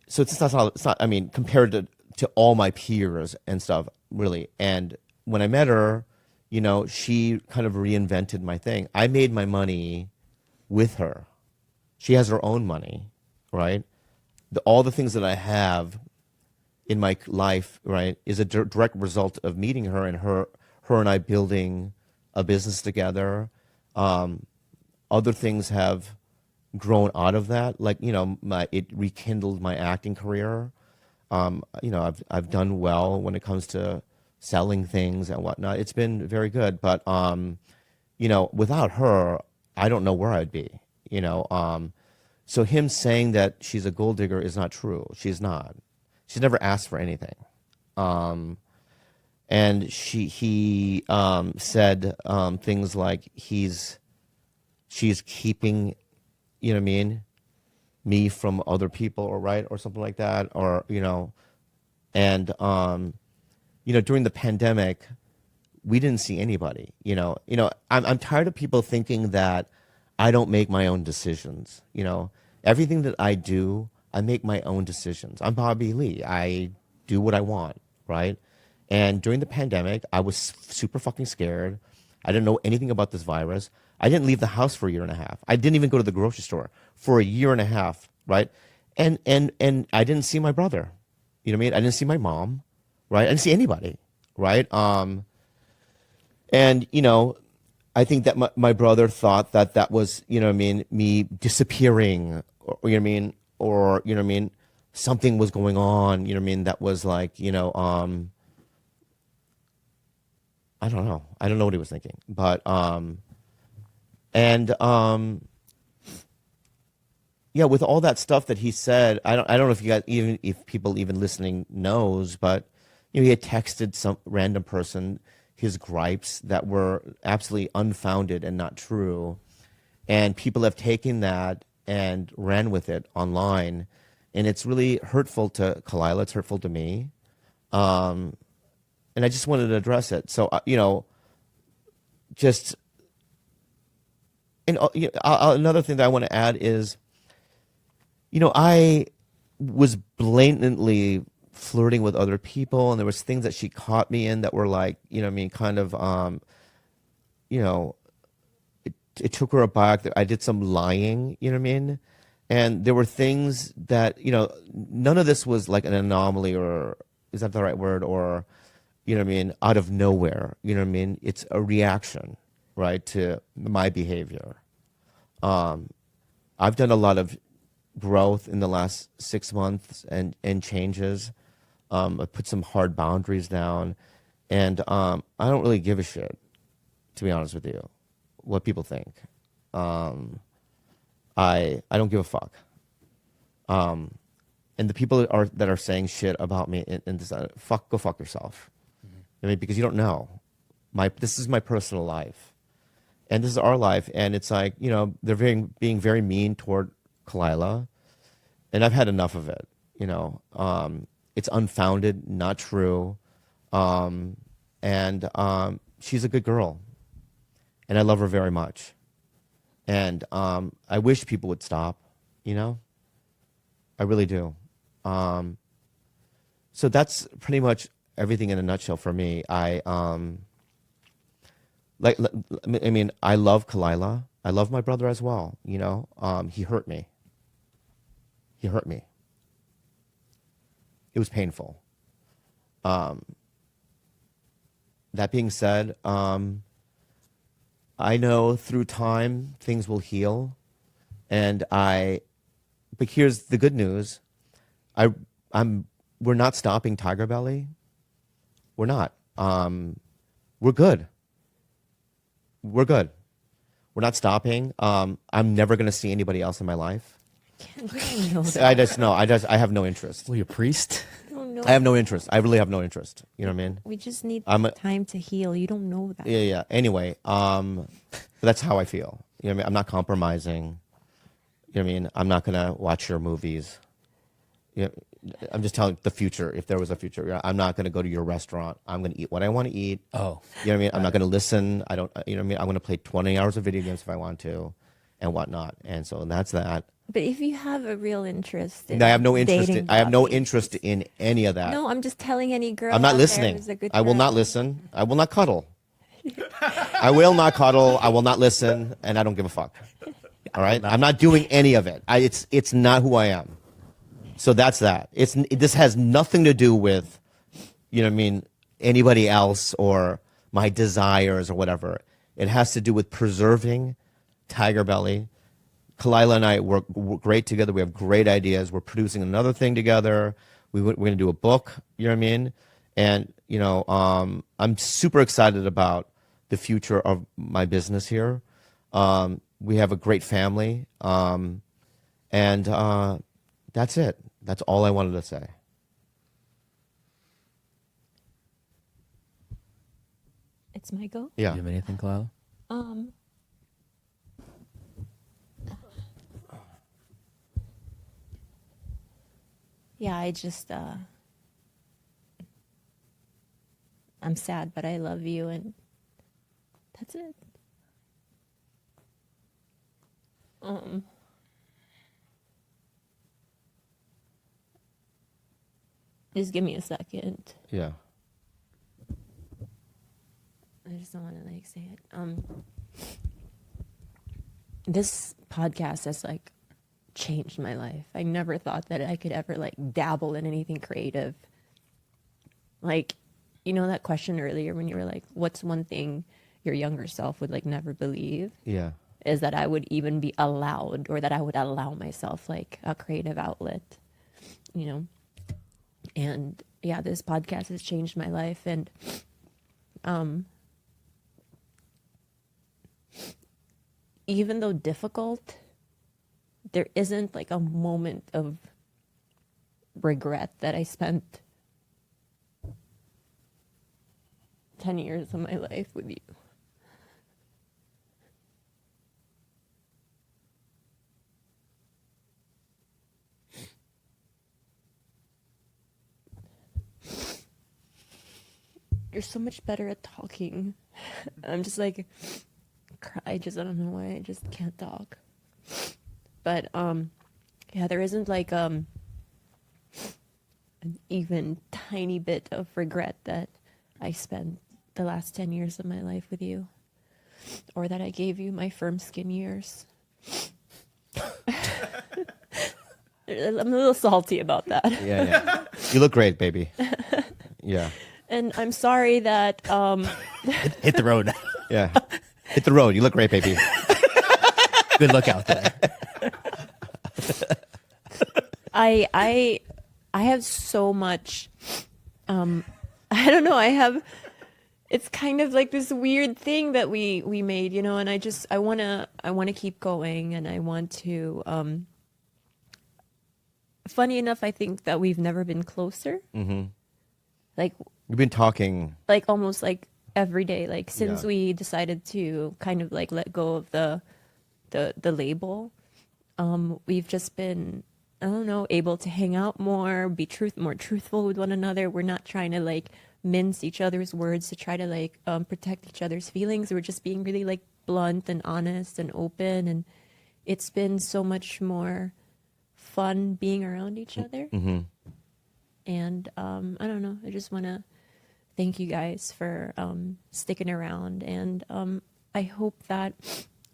So it's not, I mean, compared to all my peers and stuff, really. And when I met her, she kind of reinvented my thing. I made my money with her. She has her own money, right? All the things that I have in my life, right, is a direct result of meeting her and her and I building a business together. Other things have grown out of that, like it rekindled my acting career. I've done well when it comes to selling things and whatnot. It's been very good, but without her, I don't know where I'd be. So him saying that she's a gold digger is not true. She's not. She's never asked for anything. And he said things like she's keeping, you know what I mean, me from other people, or something like that, and during the pandemic, we didn't see anybody. I'm tired of people thinking that I don't make my own decisions. Everything that I do, I make my own decisions. I'm Bobby Lee. I do what I want, right? And during the pandemic, I was super fucking scared. I didn't know anything about this virus. I didn't leave the house for a year and a half. I didn't even go to the grocery store for a year and a half, right? And I didn't see my brother. You know what I mean? I didn't see my mom, right? I didn't see anybody, right? And I think that my brother thought that was, me disappearing, or, you know what I mean? Or, something was going on, that was like, I don't know. I don't know what he was thinking. But, yeah, with all that stuff that he said, I don't know if you guys, even if people even listening knows, but, he had texted some random person his gripes that were absolutely unfounded and not true. And people have taken that and ran with it online. And it's really hurtful to Khalyla. It's hurtful to me. And I just wanted to address it. So, just, and another thing that I want to add is, I was blatantly flirting with other people, and there was things that she caught me in that were like, kind of, it took her aback that I did some lying, And there were things that, none of this was like an anomaly, or is that the right word? Or, out of nowhere, It's a reaction, right, to my behavior. I've done a lot of growth in the last 6 months and changes. I put some hard boundaries down, and I don't really give a shit, to be honest with you, what people think. I don't give a fuck. And the people that are saying shit about me and this, go fuck yourself. I mean, because you don't know. This is my personal life, and this is our life, and it's like, they're being very mean toward Kalila, and I've had enough of it. It's unfounded, not true, and she's a good girl, and I love her very much. And I wish people would stop, I really do. So that's pretty much everything in a nutshell for me. I love Kalila. I love my brother as well. He hurt me. He hurt me. It was painful. That being said, I know through time things will heal, but here's the good news. We're not stopping Tiger Belly. We're not. We're good. We're good. We're not stopping. I'm never going to see anybody else in my life. You don't know that. I have no interest. Were you a priest? You don't know. I have no interest. I really have no interest. You know what I mean? We just need I'm a- time to heal. You don't know that. Yeah. Anyway, that's how I feel. You know what I mean? I'm not compromising. You know what I mean? I'm not gonna watch your movies. I'm just telling the future. If there was a future, I'm not gonna go to your restaurant. I'm gonna eat what I want to eat. Oh, You know what I mean? I'm not gonna listen. I don't. You know what I mean? I'm gonna play 20 hours of video games if I want to, and whatnot. And so that's that. But if you have a real interest in I have no interest. dating I have no Bobby, interest in any of that. No, I'm just telling any girl. I'm not out listening. There who's a good I will girl. not listen. I will not cuddle. I will not cuddle. I will not listen, and I don't give a fuck. All right, I'm not doing any of it. It's not who I am. So that's that. This has nothing to do with, anybody else or my desires or whatever. It has to do with preserving Tiger Belly. Kalila and I work great together. We have great ideas. We're producing another thing together. We're going to do a book. You know what I mean? And I'm super excited about the future of my business here. We have a great family, and that's it. That's all I wanted to say. It's my go. Yeah. Do you have anything, Kalila? Yeah, I'm sad, but I love you, and that's it. Just give me a second. Yeah. I just don't want to say it. This podcast has changed my life. I never thought that I could ever dabble in anything creative. That question earlier when you were like, what's one thing your younger self would never believe? Yeah. Is that I would even be allowed, or that I would allow myself a creative outlet, And yeah, this podcast has changed my life, and even though difficult, there isn't a moment of regret that I spent 10 years of my life with you. You're so much better at talking. I'm just I don't know why I just can't talk. But yeah, there isn't an even tiny bit of regret that I spent the last 10 years of my life with you, or that I gave you my firm skin years. I'm a little salty about that. Yeah. You look great, baby. Yeah. And I'm sorry that Hit the road. Yeah. Hit the road. You look great, baby. Good luck out there. I have so much I don't know, it's kind of like this weird thing that we made, you know, and I want to keep going, and I want to funny enough, I think that we've never been closer. Mm-hmm. Like We've been talking. like almost like every day, like since Yeah. we decided to kind of like let go of the label. We've just been, I don't know, able to hang out more, be more truthful with one another. We're not trying to like mince each other's words to try to like protect each other's feelings. We're just being really like blunt and honest and open, and it's been so much more fun being around each other. Mm-hmm. And I don't know, I just want to thank you guys for sticking around, and I hope that,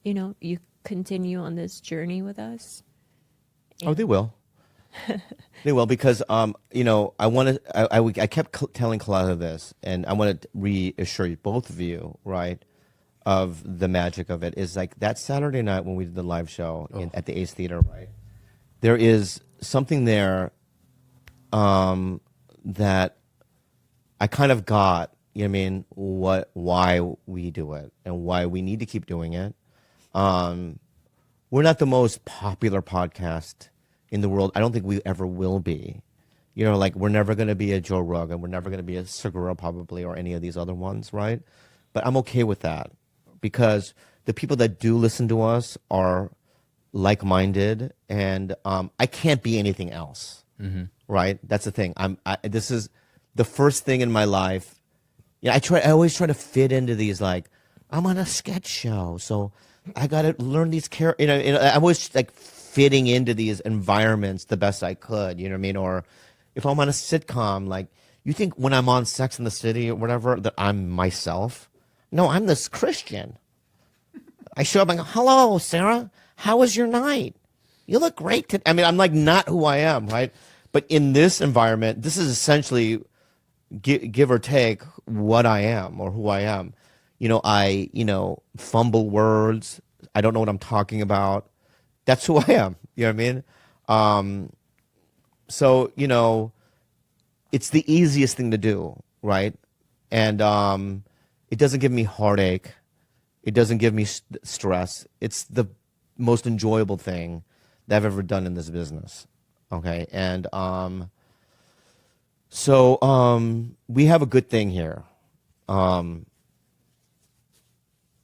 you know, you continue on this journey with us. Oh, they will. They will, because you know, I kept telling Kalila this, and I want to reassure you, both of you, right, of the magic of it is like that Saturday night when we did the live show at the Ace Theater, right? There is something there that I kind of got, you know what I mean, why we do it and why we need to keep doing it. We're not the most popular podcast in the world. I don't think we ever will be. You know, like we're never going to be a Joe Rogan. We're never going to be a Segura probably, or any of these other ones, right? But I'm okay with that, because the people that do listen to us are like-minded, and I can't be anything else, right? That's the thing. This is the first thing in my life. Yeah, I always try to fit into these, like, I'm on a sketch show, so I got to learn these characters. You know, I was like fitting into these environments the best I could. You know what I mean? Or if I'm on a sitcom, like, you think when I'm on Sex in the City or whatever that I'm myself? No, I'm this Christian. I show up and go, hello, Sarah. How was your night? You look great today. I mean, I'm like not who I am, right? But in this environment, this is essentially give or take what I am or who I am. You know, I fumble words. I don't know what I'm talking about. That's who I am. You know what I mean? So, you know, it's the easiest thing to do, right? And it doesn't give me heartache. It doesn't give me stress. It's the most enjoyable thing that I've ever done in this business. Okay? And so we have a good thing here.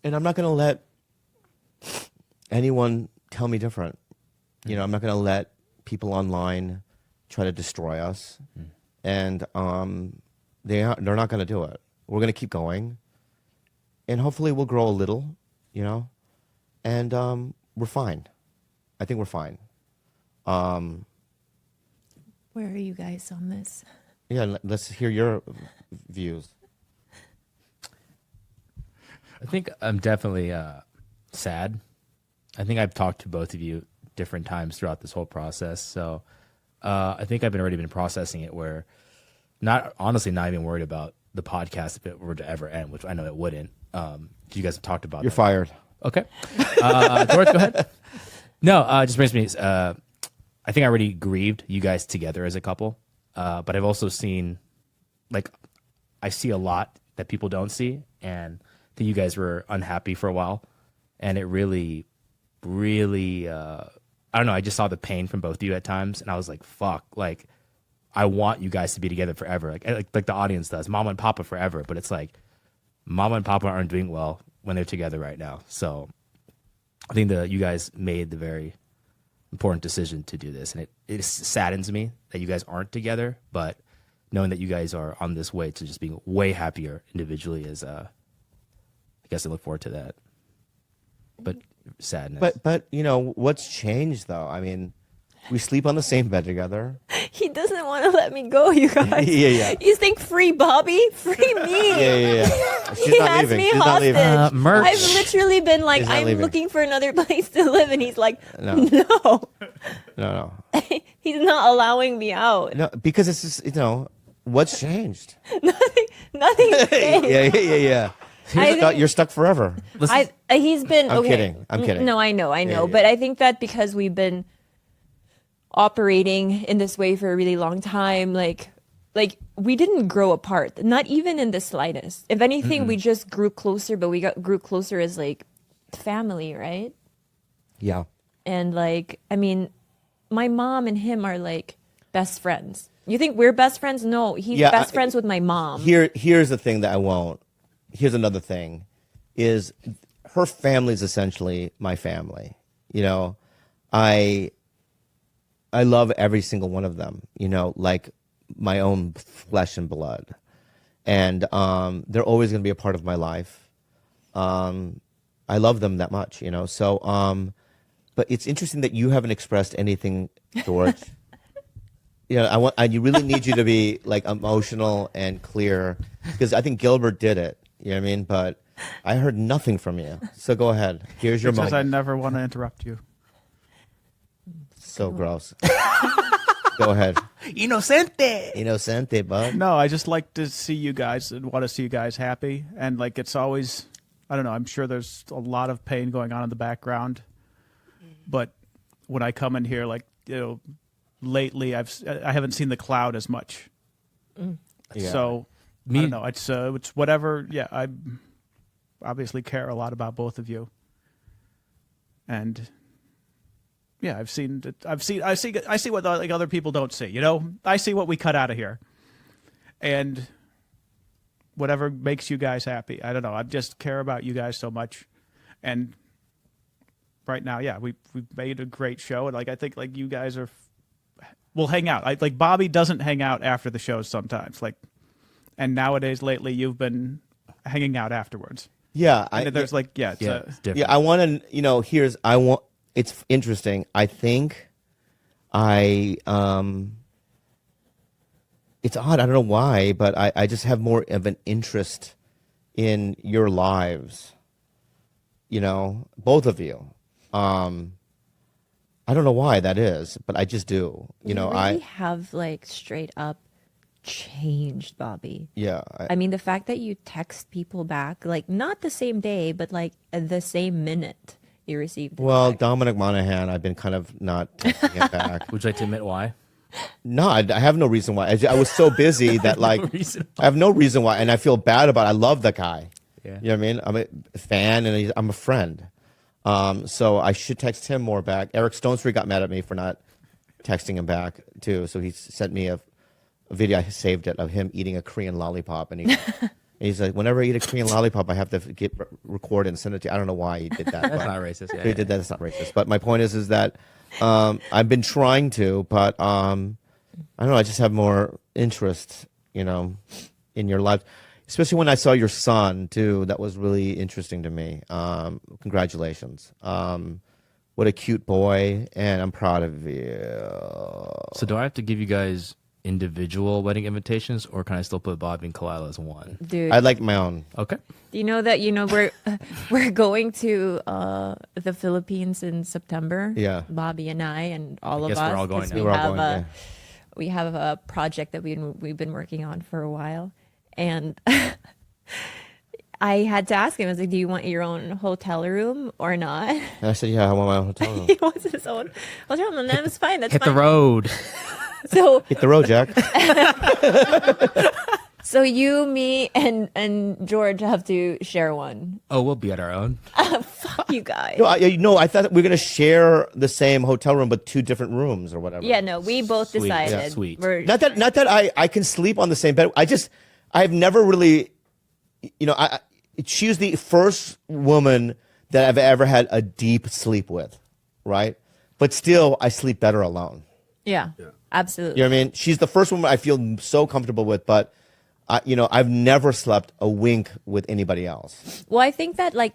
And I'm not going to let anyone tell me different. You know, I'm not going to let people online try to destroy us. And they're not going to do it. We're going to keep going. And hopefully we'll grow a little, you know. And we're fine. I think we're fine. Where are you guys on this? Yeah, let's hear your views. I think I'm definitely sad. I think I've talked to both of you different times throughout this whole process. So I think I've already been processing it, where not even worried about the podcast if it were to ever end, which I know it wouldn't. You guys have talked about You're that. fired. Okay. George, go ahead. No, it just brings me, I think I already grieved you guys together as a couple. But I've also seen, like, I see a lot that people don't see. And I think you guys were unhappy for a while. And it really, really, I don't know, I just saw the pain from both of you at times. And I was like, fuck, like, I want you guys to be together forever. Like the audience does, Mama and Papa forever. But it's like, Mama and Papa aren't doing well when they're together right now. So I think you guys made the very important decision to do this. And it saddens me that you guys aren't together, but knowing that you guys are on this way to just being way happier individually is, I guess I look forward to that. But sadness. But you know, what's changed though? I mean, We sleep on the same bed together. He doesn't want to let me go, you guys. Yeah. He's like, free Bobby, free me. Yeah. She's He not has leaving. me She's not leaving. hostage. Merch. I've literally been like, He's not I'm leaving. looking for another place to live, and he's like, No. no. No. He's not allowing me out. No, because it's just, what's changed? Nothing's changed. Yeah. You're stuck forever. He's been. I'm okay. kidding. I'm kidding. No, I know. yeah. But I think that because we've been operating in this way for a really long time, like we didn't grow apart, not even in the slightest. If anything, we just grew closer, but grew closer as like family, right? Yeah. And like, I mean, my mom and him are like best friends. You think we're best friends? No, he's Yeah, best friends with my mom. Here's the thing that I won't. Here's another thing, is her family is essentially my family. I love every single one of them. Like my own flesh and blood, and they're always going to be a part of my life. I love them that much. So, but it's interesting that you haven't expressed anything, George. I really need you to be like emotional and clear, because I think Gilbert did it. You know what I mean? But I heard nothing from you. So go ahead. Here's your Because I moment. never want to interrupt you. So gross. Go ahead. Inocente, bud. No, I just like to see you guys and want to see you guys happy. And like, it's always, I don't know, I'm sure there's a lot of pain going on in the background. But when I come in here, like, lately I haven't seen the cloud as much. Yeah. So I don't know. It's whatever. Yeah, I obviously care a lot about both of you. And yeah, I see what like other people don't see. I see what we cut out of here, and whatever makes you guys happy. I don't know. I just care about you guys so much, and right now, yeah, we've made a great show, and like I think like you guys we'll hang out. Like Bobby doesn't hang out after the shows sometimes. Like, and nowadays lately you've been hanging out afterwards. Yeah. And there's like it's different. Yeah, I want to, it's interesting. I think it's odd. I don't know why, but I just have more of an interest in your lives, both of you. I don't know why that is, but I just do. You really have like straight up changed, Bobby. Yeah. I mean, the fact that you text people back, like not the same day, but like the same minute you received. Well, back. Dominic Monaghan, I've been kind of not texting him back. Would you like to admit why? No, I have no reason why. I was so busy that like reason I have no reason why, and I feel bad about it. I love the guy. Yeah. You know what I mean? I'm a fan, and I'm a friend. So I should text him more back. Eric Stonestree got mad at me for not texting him back too. So he sent me a video. I saved it of him eating a Korean lollipop, and he's like, "Whenever I eat a Korean lollipop, I have to record it and send it to you." I don't know why he did that. That's but not racist. Yeah, he did that. It's not racist. But my point is that I've been trying to, but I don't know. I just have more interest, in your life. Especially when I saw your son too. That was really interesting to me. Congratulations. What a cute boy, and I'm proud of you. So do I have to give you guys individual wedding invitations, or can I still put Bobby and Kalila as one? Dude, I like my own. Okay. do you know that we're going to the Philippines in September? Yeah. Bobby and I and all of guess us. we're all going 'cause now. we We're all have going, yeah. we have a project that we've been working on for a while, and I had to ask him. I was like, "Do you want your own hotel room or not?" And I said, "Yeah, I want my own hotel room." He wants his own hotel room, and that was fine. That's Hit fine. the road. So Hit the road, Jack. So you, me, and George have to share one. Oh, we'll be at our own. Fuck you guys. No, I thought we were gonna share the same hotel room, but 2 different rooms or whatever. Yeah, no, we both Sweet, yeah, decided. sweet. Not that I can sleep on the same bed. I've never really, she's the first woman that I've ever had a deep sleep with, right? But still, I sleep better alone. Yeah, absolutely. You know what I mean? She's the first woman I feel so comfortable with, but I've never slept a wink with anybody else. Well, I think that like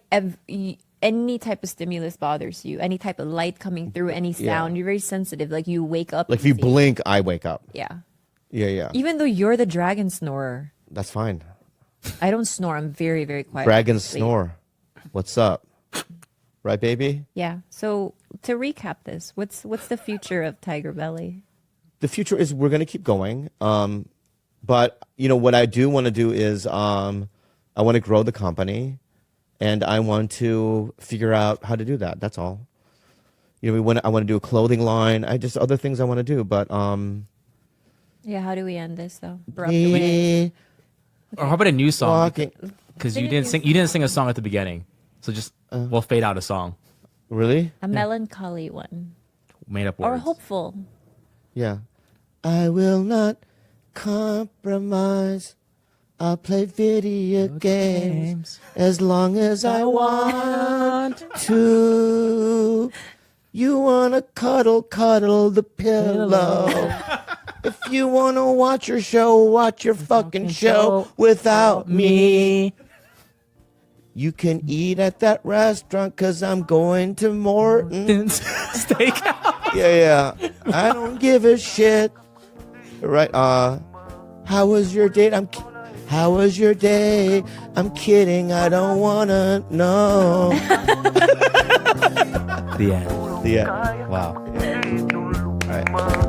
any type of stimulus bothers you, any type of light coming through, any sound, you're very sensitive. Like you wake up. Like if you easy. blink, I wake up. Yeah. Yeah. Even though you're the dragon snorer, That's fine. I don't snore. I'm very, very quiet. Dragon Sleep. snore. What's up? Right, baby? Yeah. So to recap this, what's the future of Tiger Belly? The future is we're going to keep going. But, what I do want to do is I want to grow the company, and I want to figure out how to do that. That's all. I want to do a clothing line. Other things I want to do. But Yeah. How do we end this though? Abruptly. me Or how about a new song? walking. Because you didn't sing a song at the beginning, so just we'll fade out a song, Really? A melancholy one made up or words. hopeful. Yeah. I will not compromise. I'll play video games as long as I want to. You wanna cuddle the pillow. If you wanna watch your fucking show without me. You can eat at that restaurant 'cause I'm going to Morton's. Steakhouse. Yeah. I don't give a shit. Right. How was your date? How was your day? I'm kidding. I don't wanna know. The end. Yeah. Wow. All right.